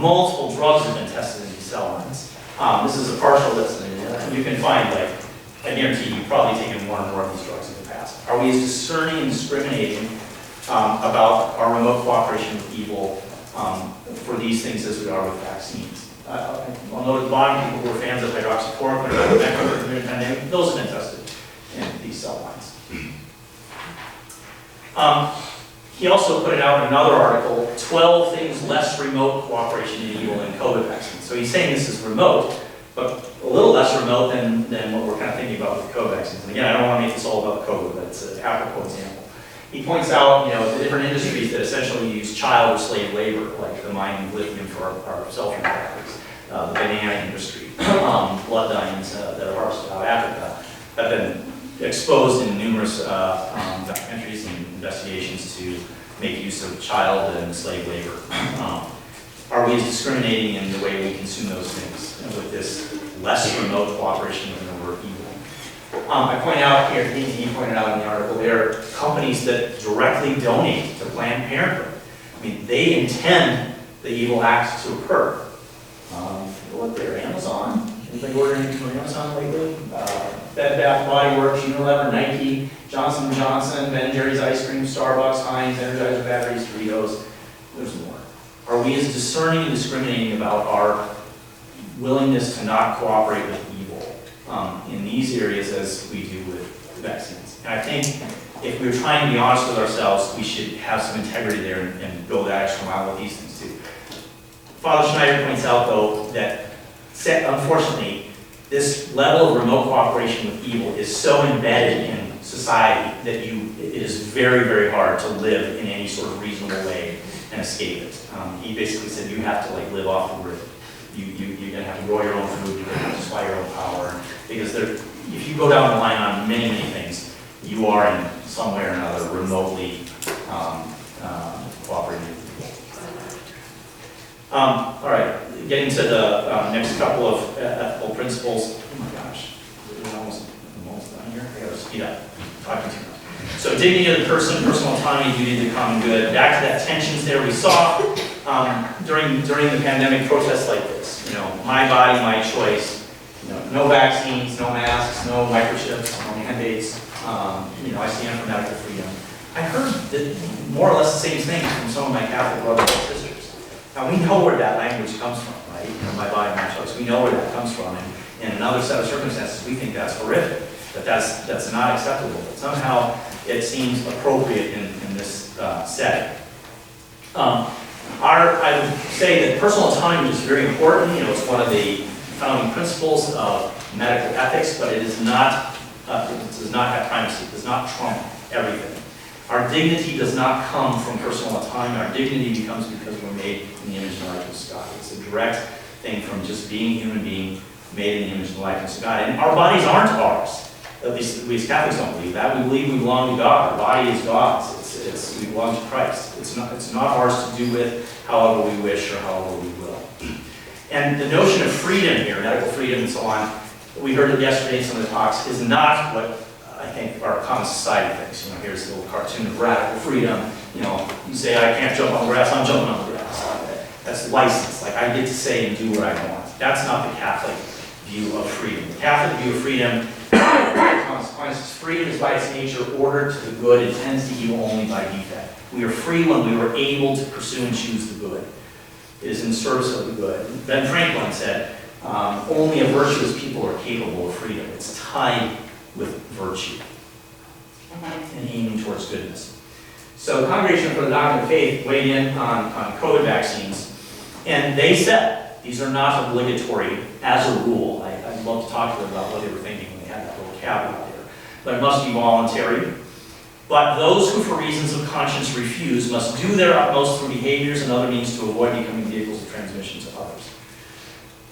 Multiple drugs have been tested in these cell lines. This is a partial list, and you can find, like, I guarantee you've probably taken one or more of these drugs in the past. Are we as discerning and discriminating about our remote cooperation with evil for these things as we are with vaccines? I'll note at the bottom, people who are fans of hydroxychloroquine or ivermectin during the pandemic, those have been tested in these cell lines. He also put out in another article, 12 things less remote cooperation in evil in COVID vaccines. So he's saying this is remote, but a little less remote than what we're kind of thinking about with the COVID vaccines. And again, I don't want to make this all about COVID, but it's an apropos example. He points out, the different industries that essentially use child or slave labor, like the mining of lithium for our cell phone batteries, the banana industry, blood diamonds that are harvested out of Africa, have been exposed in numerous documentaries and investigations to make use of child and slave labor. Are we as discriminating in the way we consume those things with this less remote cooperation with the word evil? I point out here, he pointed out in the article, there are companies that directly donate to Planned Parenthood. I mean, they intend the evil act to occur. Look there, Amazon. Anybody ordering anything from Amazon lately? Bed Bath Body Works, Unilever, Nike, Johnson & Johnson, Ben & Jerry's Ice Cream, Starbucks, Heinz, Energizer Batteries, Doritos. There's more. Are we as discerning and discriminating about our willingness to not cooperate with evil in these areas as we do with vaccines? And I think if we're trying to be honest with ourselves, we should have some integrity there and go that extra mile with these things too. Father Schneider points out, though, that unfortunately, this level of remote cooperation with evil is so embedded in society that it is very, very hard to live in any sort of reasonable way and escape it. He basically said you have to live off the grid. You're going to have to grow your own food, you're going to have to supply your own power, because if you go down the line on many, many things, you are in some way or another remotely cooperating with people. All right, getting to the next couple of ethical principles. Oh my gosh, we're almost done here. I gotta speed up. Talking too much. So dignity of the person, personal autonomy, duty to the common good. Back to that tensions there we saw during the pandemic protests like this. My body, my choice. No vaccines, no masks, no microchips, no mandates. I stand for medical freedom. I heard that more or less the same thing from some of my Catholic brothers and sisters. Now we know where that language comes from, right? My body, my choice. We know where that comes from, and in another set of circumstances, we think that's horrific. That's not acceptable. But somehow it seems appropriate in this setting. I would say that personal autonomy is very important. It's one of the founding principles of medical ethics, but it does not have primacy. It does not trump everything. Our dignity does not come from personal autonomy. Our dignity becomes because we're made in the image and likeness of God. It's a direct thing from just being a human being made in the image and likeness of God. And our bodies aren't ours. At least we as Catholics don't believe that. We believe we belong to God. Our body is God's. We belong to Christ. It's not ours to do with however we wish or however we will. And the notion of freedom here, medical freedom and so on, we heard it yesterday in some of the talks, is not what I think our common society thinks. Here's a little cartoon of radical freedom. You say I can't jump on the grass, I'm jumping on the grass. That's license. I get to say and do what I want. That's not the Catholic view of freedom. The Catholic view of freedom, consequences. Freedom is by its nature ordered to the good and tends to evil only by defect. We are free when we are able to pursue and choose the good. It is in service of the good. Ben Franklin said, only a virtuous people are capable of freedom. It's tied with virtue and aiming towards goodness. So the Congregation for the Doctrine of Faith weighed in on COVID vaccines, and they said these are not obligatory as a rule. I'd love to talk to them about what they were thinking when they had that little caveat there. But it must be voluntary. But those who for reasons of conscience refuse must do their utmost through behaviors and other means to avoid becoming vehicles of transmission to others.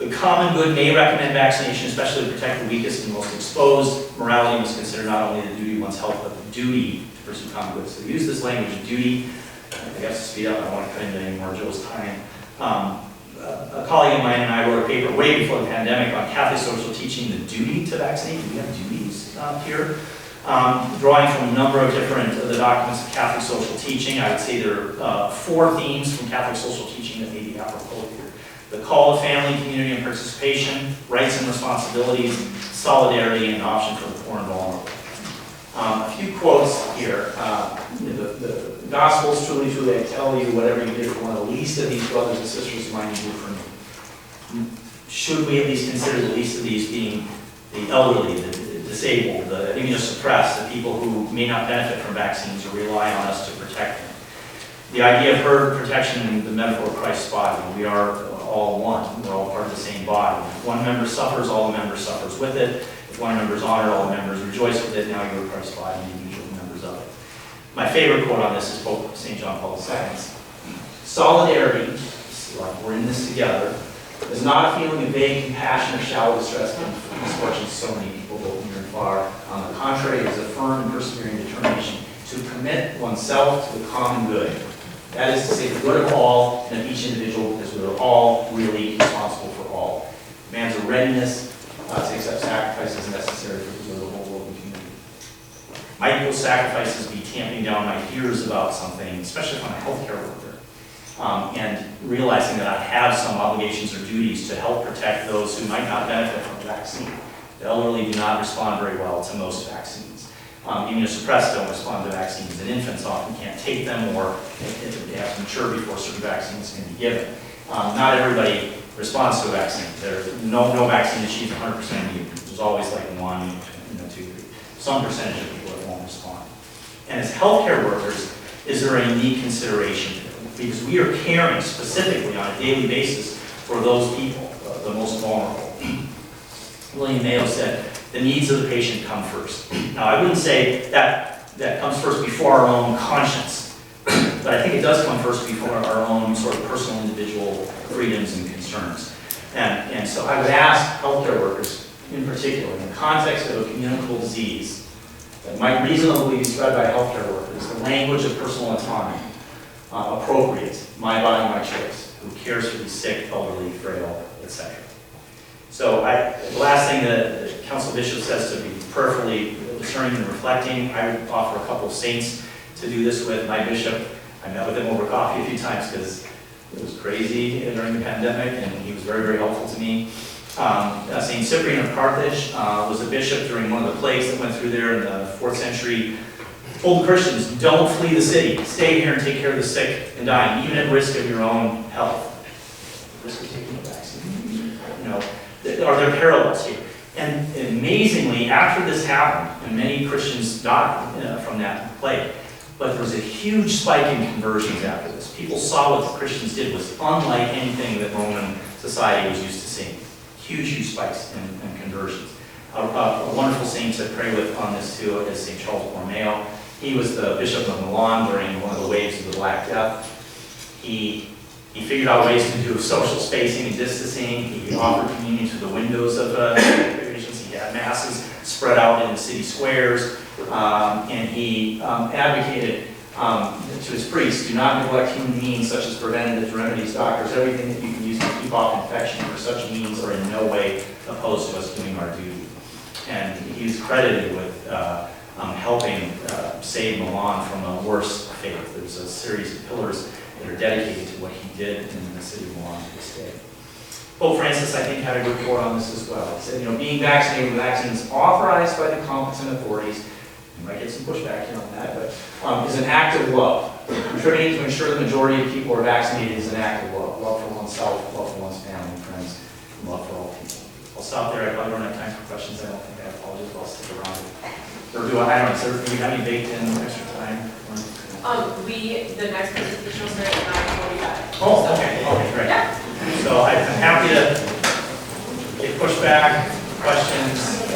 The common good may recommend vaccination, especially to protect the weakest and most exposed. Morality must consider not only the duty of one's health, but the duty to pursue common good. So use this language, duty. I guess to speed up, I don't want to cut into any more Joe's time. A colleague of mine and I wrote a paper way before the pandemic on Catholic social teaching, the duty to vaccinate. Do we have duties here? Drawing from a number of different the documents of Catholic social teaching, I would say there are 4 themes from Catholic social teaching that may be apropos here. The call to family, community, and participation, rights and responsibilities, solidarity, and option for the poor and vulnerable. A few quotes here. The Gospels, truly, truly, I tell you, whatever you did for one of the least of these brothers and sisters of mine, you do for me. Should we at least consider the least of these being the elderly, the disabled, the immunosuppressed, the people who may not benefit from vaccines or rely on us to protect them? The idea of herd protection, the metaphor of Christ's body. We are all one. We're all part of the same body. If one member suffers, all the members suffers with it. If one member is honored, all the members rejoice with it. Now you're Christ's body and individual members of it. My favorite quote on this is Pope St. John Paul II. Solidarity, like we're in this together, is not a feeling of vague compassion or shallow distress for misfortunes so many people, both near and far. On the contrary, it is a firm and persevering determination to commit oneself to the common good. That is to say, the good of all and of each individual, because we are all really responsible for all. It demands a readiness to accept sacrifices necessary for the good of the whole world and community. Might those sacrifices be tamping down my fears about something, especially if I'm a healthcare worker, and realizing that I have some obligations or duties to help protect those who might not benefit from the vaccine. The elderly do not respond very well to most vaccines. Immunosuppressed don't respond to vaccines, and infants often can't take them, or they have to mature before certain vaccines can be given. Not everybody responds to a vaccine. There's no vaccine achieves 100% immunity. There's always like 1, 2, 3. Some percentage of people that won't respond. And as healthcare workers, is there a unique consideration here? Because we are caring specifically on a daily basis for those people, the most vulnerable. William Mayo said, the needs of the patient come first. Now, I wouldn't say that comes first before our own conscience, but I think it does come first before our own sort of personal individual freedoms and concerns. And so I would ask healthcare workers, in particular, in the context of a communicable disease that might reasonably be spread by healthcare workers, the language of personal autonomy appropriate, my body, my choice, who cares for the sick, elderly, frail, etc. So the last thing the Council Bishop says to be prayerfully discerning and reflecting, I would offer a couple of saints to do this with. My bishop, I met with him over coffee a few times because it was crazy during the pandemic, and he was very, very helpful to me. St. Cyprian of Carthage was a bishop during one of the plagues that went through there in the 4th century. Told the Christians, don't flee the city. Stay here and take care of the sick and dying, even at risk of your own health. Risk of taking the vaccine. Are there parallels here? And amazingly, after this happened, and many Christians died from that plague, but there was a huge spike in conversions after this. People saw what the Christians did was unlike anything that Roman society was used to seeing. Huge spikes in conversions. A wonderful saint to pray with on this too is St. Charles Borromeo. He was the Bishop of Milan during one of the waves of the Black Death. He figured out ways to do social spacing and distancing. He offered communion to the windows of patients. He had masses spread out in the city squares. And he advocated to his priests, do not neglect human means such as preventative remedies, doctors, everything that you can use to keep off infection, for such means are in no way opposed to us doing our duty. And he was credited with helping save Milan from a worse fate. There's a series of pillars that are dedicated to what he did in the city of Milan to this day. Pope Francis, I think, had a report on this as well. He said, being vaccinated with vaccines authorized by the competent authorities, you might get some pushback here on that, but is an act of love. Contributing to ensure the majority of people are vaccinated is an act of love. Love for oneself, love for one's family and friends, and love for all people. I'll stop there. I probably don't have time for questions. I don't think I apologize, but I'll stick around. Or do I don't know, do we have any baked in extra time? The next presentation will start at 9:45. Oh, okay, great. Yeah. So I'm happy to get pushback, questions,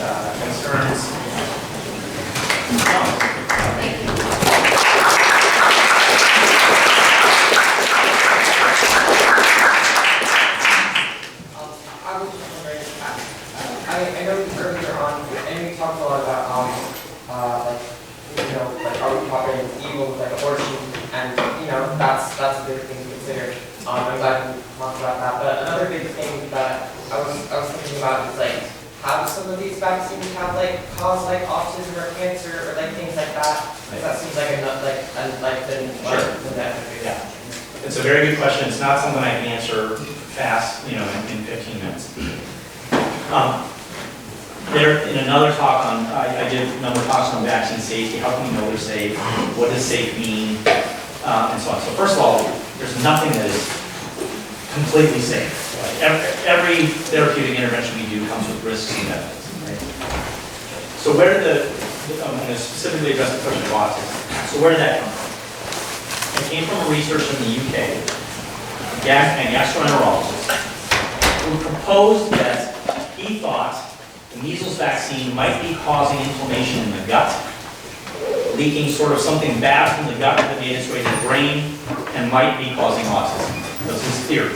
concerns. I popping evil with like abortion, and that's a big thing to consider. I'm glad we talked about that. But another big thing that I was thinking about is like, have some of these vaccines have like cause like autism or cancer or like things like that? Because that seems like the benefit. Yeah. It's a very good question. It's not something I can answer fast, in 15 minutes. There, in another talk I did a number of talks on vaccine safety. How can we know they're safe? What does safe mean? And so on. So first of all, there's nothing that is completely safe. Like every therapeutic intervention we do comes with risks and benefits. Right? So where did I'm going to specifically address the question of autism. So where did that come from? It came from a researcher in the UK, a gastroenterologist, who proposed that he thought the measles vaccine might be causing inflammation in the gut, leaking sort of something bad from the gut that made its way to the brain, and might be causing autism. That was his theory.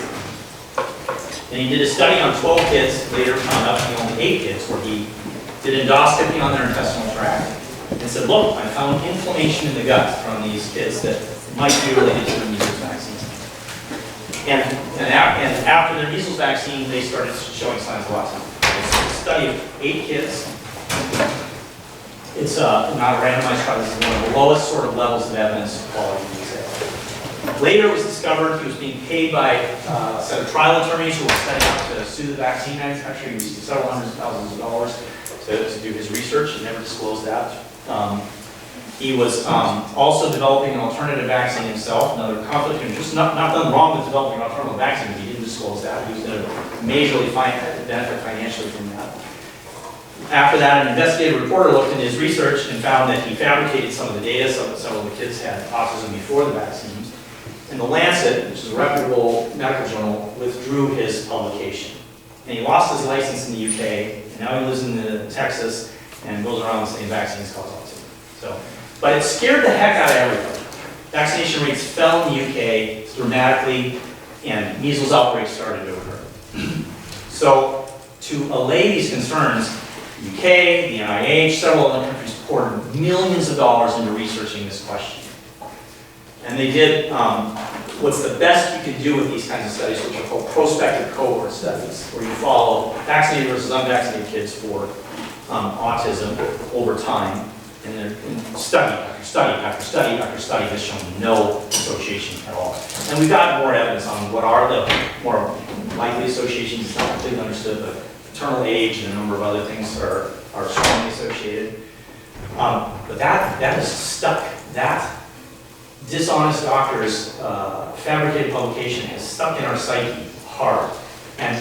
And he did a study on 12 kids, later found out he only 8 kids, where he did endoscopy on their intestinal tract, and said, look, I found inflammation in the gut from these kids that might be related to the measles vaccine. And after their measles vaccine, they started showing signs of autism. It's a study of 8 kids. It's not a randomized trial. This is one of the lowest sort of levels of evidence of quality of disease. Later it was discovered he was being paid by a set of trial attorneys who were setting up to sue the vaccine manufacturer. He received several hundreds of thousands of dollars to do his research. He never disclosed that. He was also developing an alternative vaccine himself, another conflict of interest. Nothing wrong with developing an alternative vaccine, but he didn't disclose that. He was going to majorly benefit financially from that. After that, an investigative reporter looked into his research and found that he fabricated some of the data. Several of the kids had autism before the vaccines. And The Lancet, which is a reputable medical journal, withdrew his publication. And he lost his license in the UK, and now he lives in Texas and goes around saying vaccines cause autism. But it scared the heck out of everybody. Vaccination rates fell in the UK dramatically, and measles outbreaks started to occur. So to allay these concerns, the UK, the NIH, several other countries poured millions of dollars into researching this question. And they did what's the best you can do with these kinds of studies, which are called prospective cohort studies, where you follow vaccinated versus unvaccinated kids for autism over time. And then study after study after study after study has shown no association at all. And we've got more evidence on what are the more likely associations. It's not completely understood, but maternal age and a number of other things are strongly associated. But that is stuck. That dishonest doctors' fabricated publication has stuck in our psyche hard, and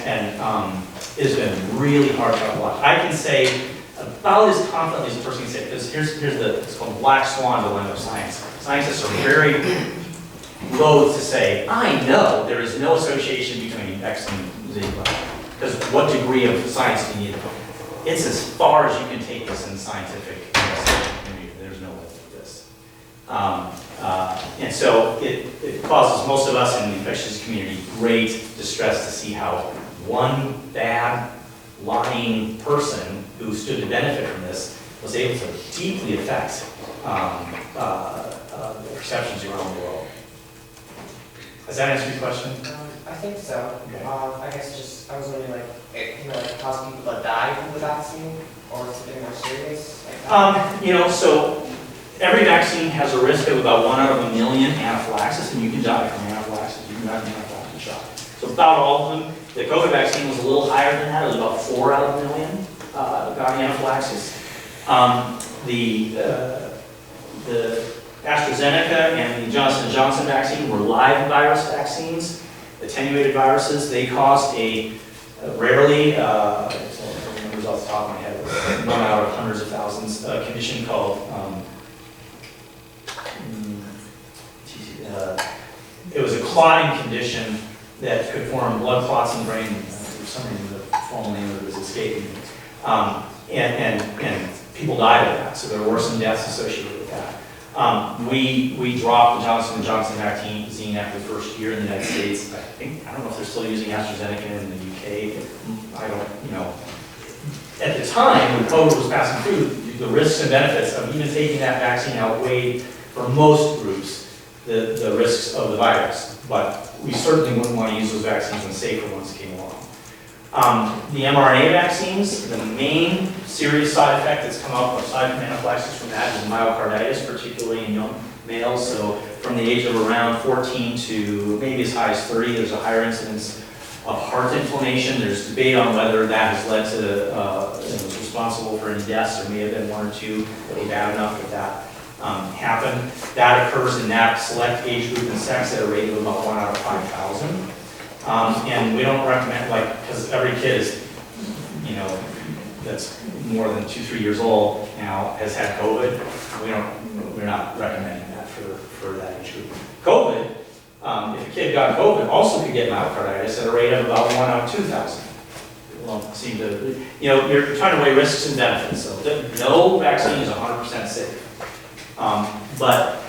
it has been really hard to watch. I can say about as confidently as a person can say, because it's called the black swan dilemma of science. Scientists are very loath to say, I know there is no association between X and Z, because what degree of science do you need? It's as far as you can take this in scientific community. There's no way to do this. And so it causes most of us in the infectious community great distress to see how one bad, lying person who stood to benefit from this was able to deeply affect the perceptions around the world. Does that answer your question? I think so. Okay. I guess I was wondering, like cause people to die from the vaccine, or something more serious? So every vaccine has a risk of about 1 out of a million anaphylaxis, and you can die from anaphylaxis. You can die from anaphylactic shock. So about all of them. The COVID vaccine was a little higher than that. It was about 4 out of a million got anaphylaxis. The AstraZeneca and the Johnson & Johnson vaccine were live virus vaccines, attenuated viruses. They caused a rarely, I don't know the numbers off the top of my head, 1 out of hundreds of thousands, a condition called, it was a clotting condition that could form blood clots in the brain. For some reason, the formal name of it was escaping me. And people died of that, so there were some deaths associated with that. We dropped the Johnson & Johnson vaccine after the first year in the United States. I don't know if they're still using AstraZeneca in the UK. At the time, when COVID was passing through, the risks and benefits of even taking that vaccine outweighed for most groups, the risks of the virus. But we certainly wouldn't want to use those vaccines when safer ones came along. The mRNA vaccines, the main serious side effect that's come up, or side anaphylaxis from that, is myocarditis, particularly in young males. So from the age of around 14 to maybe as high as 30, there's a higher incidence of heart inflammation. There's debate on whether that has led to, was responsible for any deaths. There may have been one or two that were bad enough that that happened. That occurs in that select age group and sex at a rate of about 1 out of 5,000. And we don't recommend, because every kid is, that's more than 2-3 years old now has had COVID. We're not recommending that for that age group. COVID, if a kid got COVID, also could get myocarditis at a rate of about 1 out of 2,000. Well, seem to, you're trying to weigh risks and benefits. So no vaccine is 100% safe. But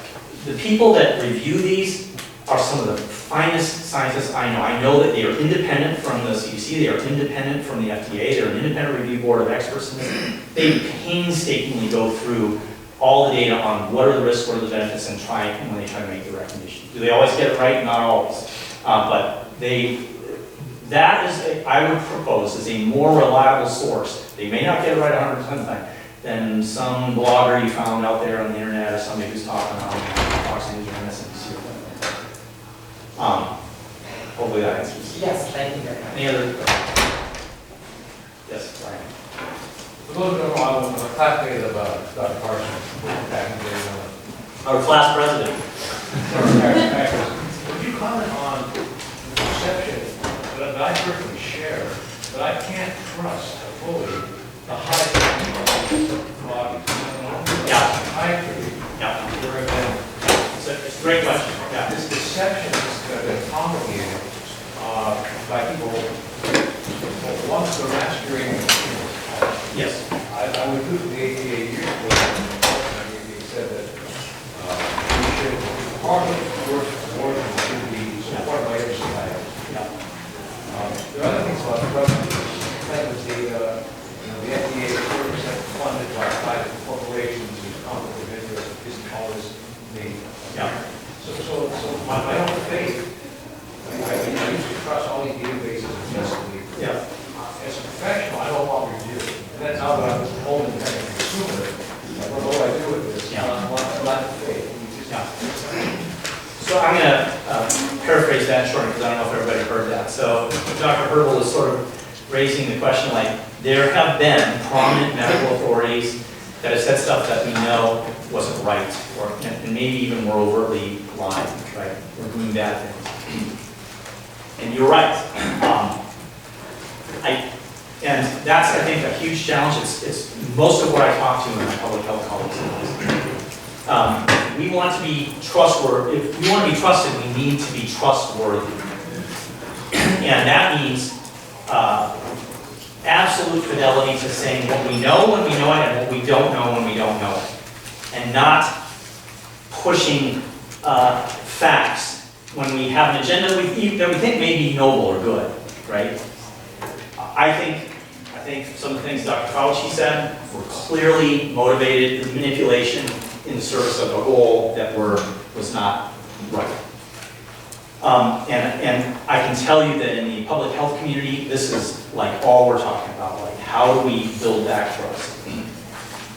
the people that review these are some of the finest scientists I know. I know that they are independent from the CDC, they are independent from the FDA, they're an independent review board of experts in this. They painstakingly go through all the data on what are the risks, what are the benefits, and when they try to make the recommendation. Do they always get it right? Not always. But I would propose, is a more reliable source. They may not get it right 100% of the time than some blogger you found out there on the internet or somebody who's talking on Fox News or MSNBC or whatever. Hopefully that answers. Yes, thank you very much. Any other? Yes, Brian. For those who don't know, I was a classmate of Dr. Carson back in the day. Our class president. Would you comment on the perception that I personally share that I can't trust fully the high bodies? Yeah. I agree. Yeah. Very well. It's a great question. Yeah. This deception has been promulgated by people once they're mastering. Yes. I would do the APA years ago. I mean, they said that we should hardly work more than should be supported by every side. Yeah. There are other things about the government. That was the FDA is 40% funded by private corporations whose conflict of interest isn't always made. Yeah. So my own faith, I used to trust all these databases excessively. Yeah. As a professional, I no longer do. And that's now that I'm an old independent consumer, what do I do with this? Yeah. I'm not faith. Yeah. So I'm going to paraphrase that short because I don't know if everybody heard that. So Dr. Herbal is sort of raising the question there have been prominent medical authorities that have said stuff that we know wasn't right, and maybe even more overtly lying, right? Or doing bad things. And you're right. And that's, I think, a huge challenge. It's most of what I talk to in my public health colleagues. We want to be trustworthy. If we want to be trusted, we need to be trustworthy. And that means absolute fidelity to saying what we know when we know it and what we don't know when we don't know it. And not pushing facts when we have an agenda that we think may be noble or good, right? I think some of the things Dr. Fauci said were clearly motivated in manipulation in the service of a goal that was not right. And I can tell you that in the public health community, this is all we're talking about. How do we build back trust?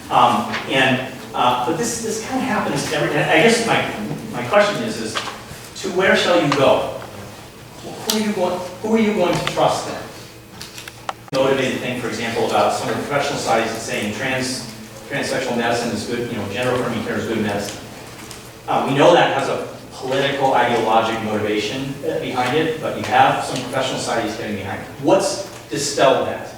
But this kind of happens every day. I guess my question is to where shall you go? Who are you going to trust then? Motivated thing, for example, about some of the professional studies that's saying transsexual medicine is good, gender-affirming care is good medicine. We know that has a political, ideologic motivation behind it, but you have some professional studies getting behind it. What's dispelled that?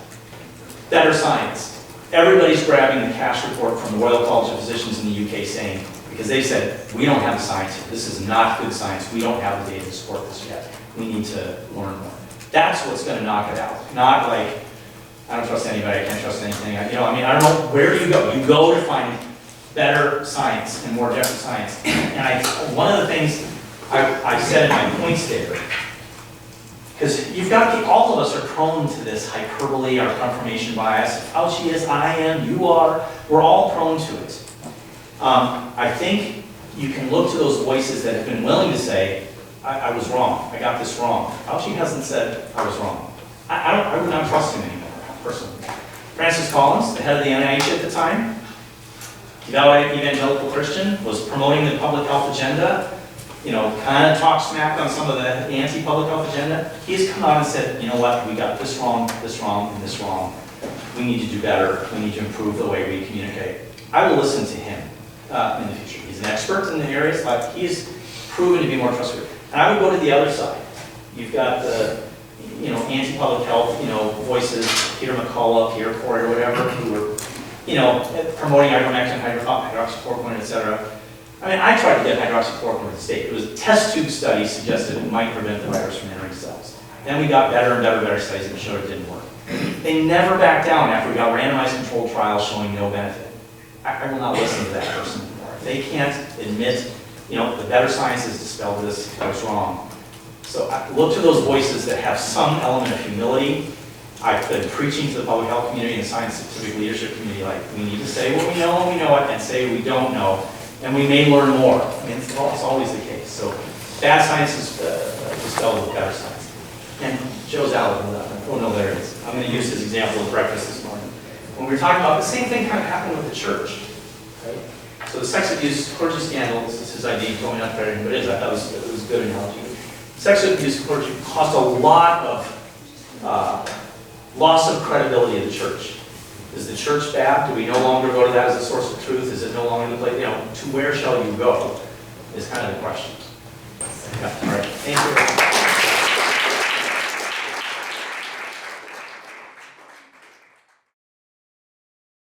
Better science. Everybody's grabbing the cash report from the Royal College of Physicians in the UK saying, because they said, we don't have the science here. This is not good science. We don't have the data to support this yet. We need to learn more. That's what's going to knock it out. Not I don't trust anybody, I can't trust anything. I don't know, where do you go? You go to find better science and more objective science. And one of the things I said in my points there, because all of us are prone to this hyperbole, our confirmation bias. Fauci is, I am, you are. We're all prone to it. I think you can look to those voices that have been willing to say, I was wrong, I got this wrong. Fauci hasn't said, I was wrong. I would not trust him anymore, personally. Francis Collins, the head of the NIH at the time, devout evangelical Christian, was promoting the public health agenda, kind of talked smack on some of the anti-public health agenda. He's come out and said, you know what, we got this wrong, and this wrong. We need to do better. We need to improve the way we communicate. I will listen to him in the future. He's an expert in the areas, like he's proven to be more trustworthy. And I would go to the other side. You've got the, anti-public health, voices, Peter McCullough, Pierre Corey, or whatever, who were, promoting ivermectin, hydroxychloroquine, et cetera. I mean, I tried to get hydroxychloroquine to the state. It was a test tube study suggested it might prevent the virus from entering cells. Then we got better and better studies that showed it didn't work. They never backed down after we got randomized controlled trials showing no benefit. I will not listen to that person anymore. They can't admit, the better science has dispelled this, I was wrong. So I look to those voices that have some element of humility. I've been preaching to the public health community and scientific leadership community, like, we need to say what we know when we know it, and say we don't know, and we may learn more. I mean, it's always the case. So bad science is dispelled with better science. And Joe's out of that. Oh no, there it is. I'm going to use his example of breakfast this morning. When we were talking about the same thing kind of happened with the church. Right? So the sex abuse clergy scandal, this is his idea, he told me not to bury him, but it is. I thought it was a good analogy. Sex abuse clergy caused a lot of loss of credibility of the church. Is the church bad? Do we no longer go to that as a source of truth? Is it no longer the place? To where shall you go? Is kind of the question. Yeah, all right. Thank you.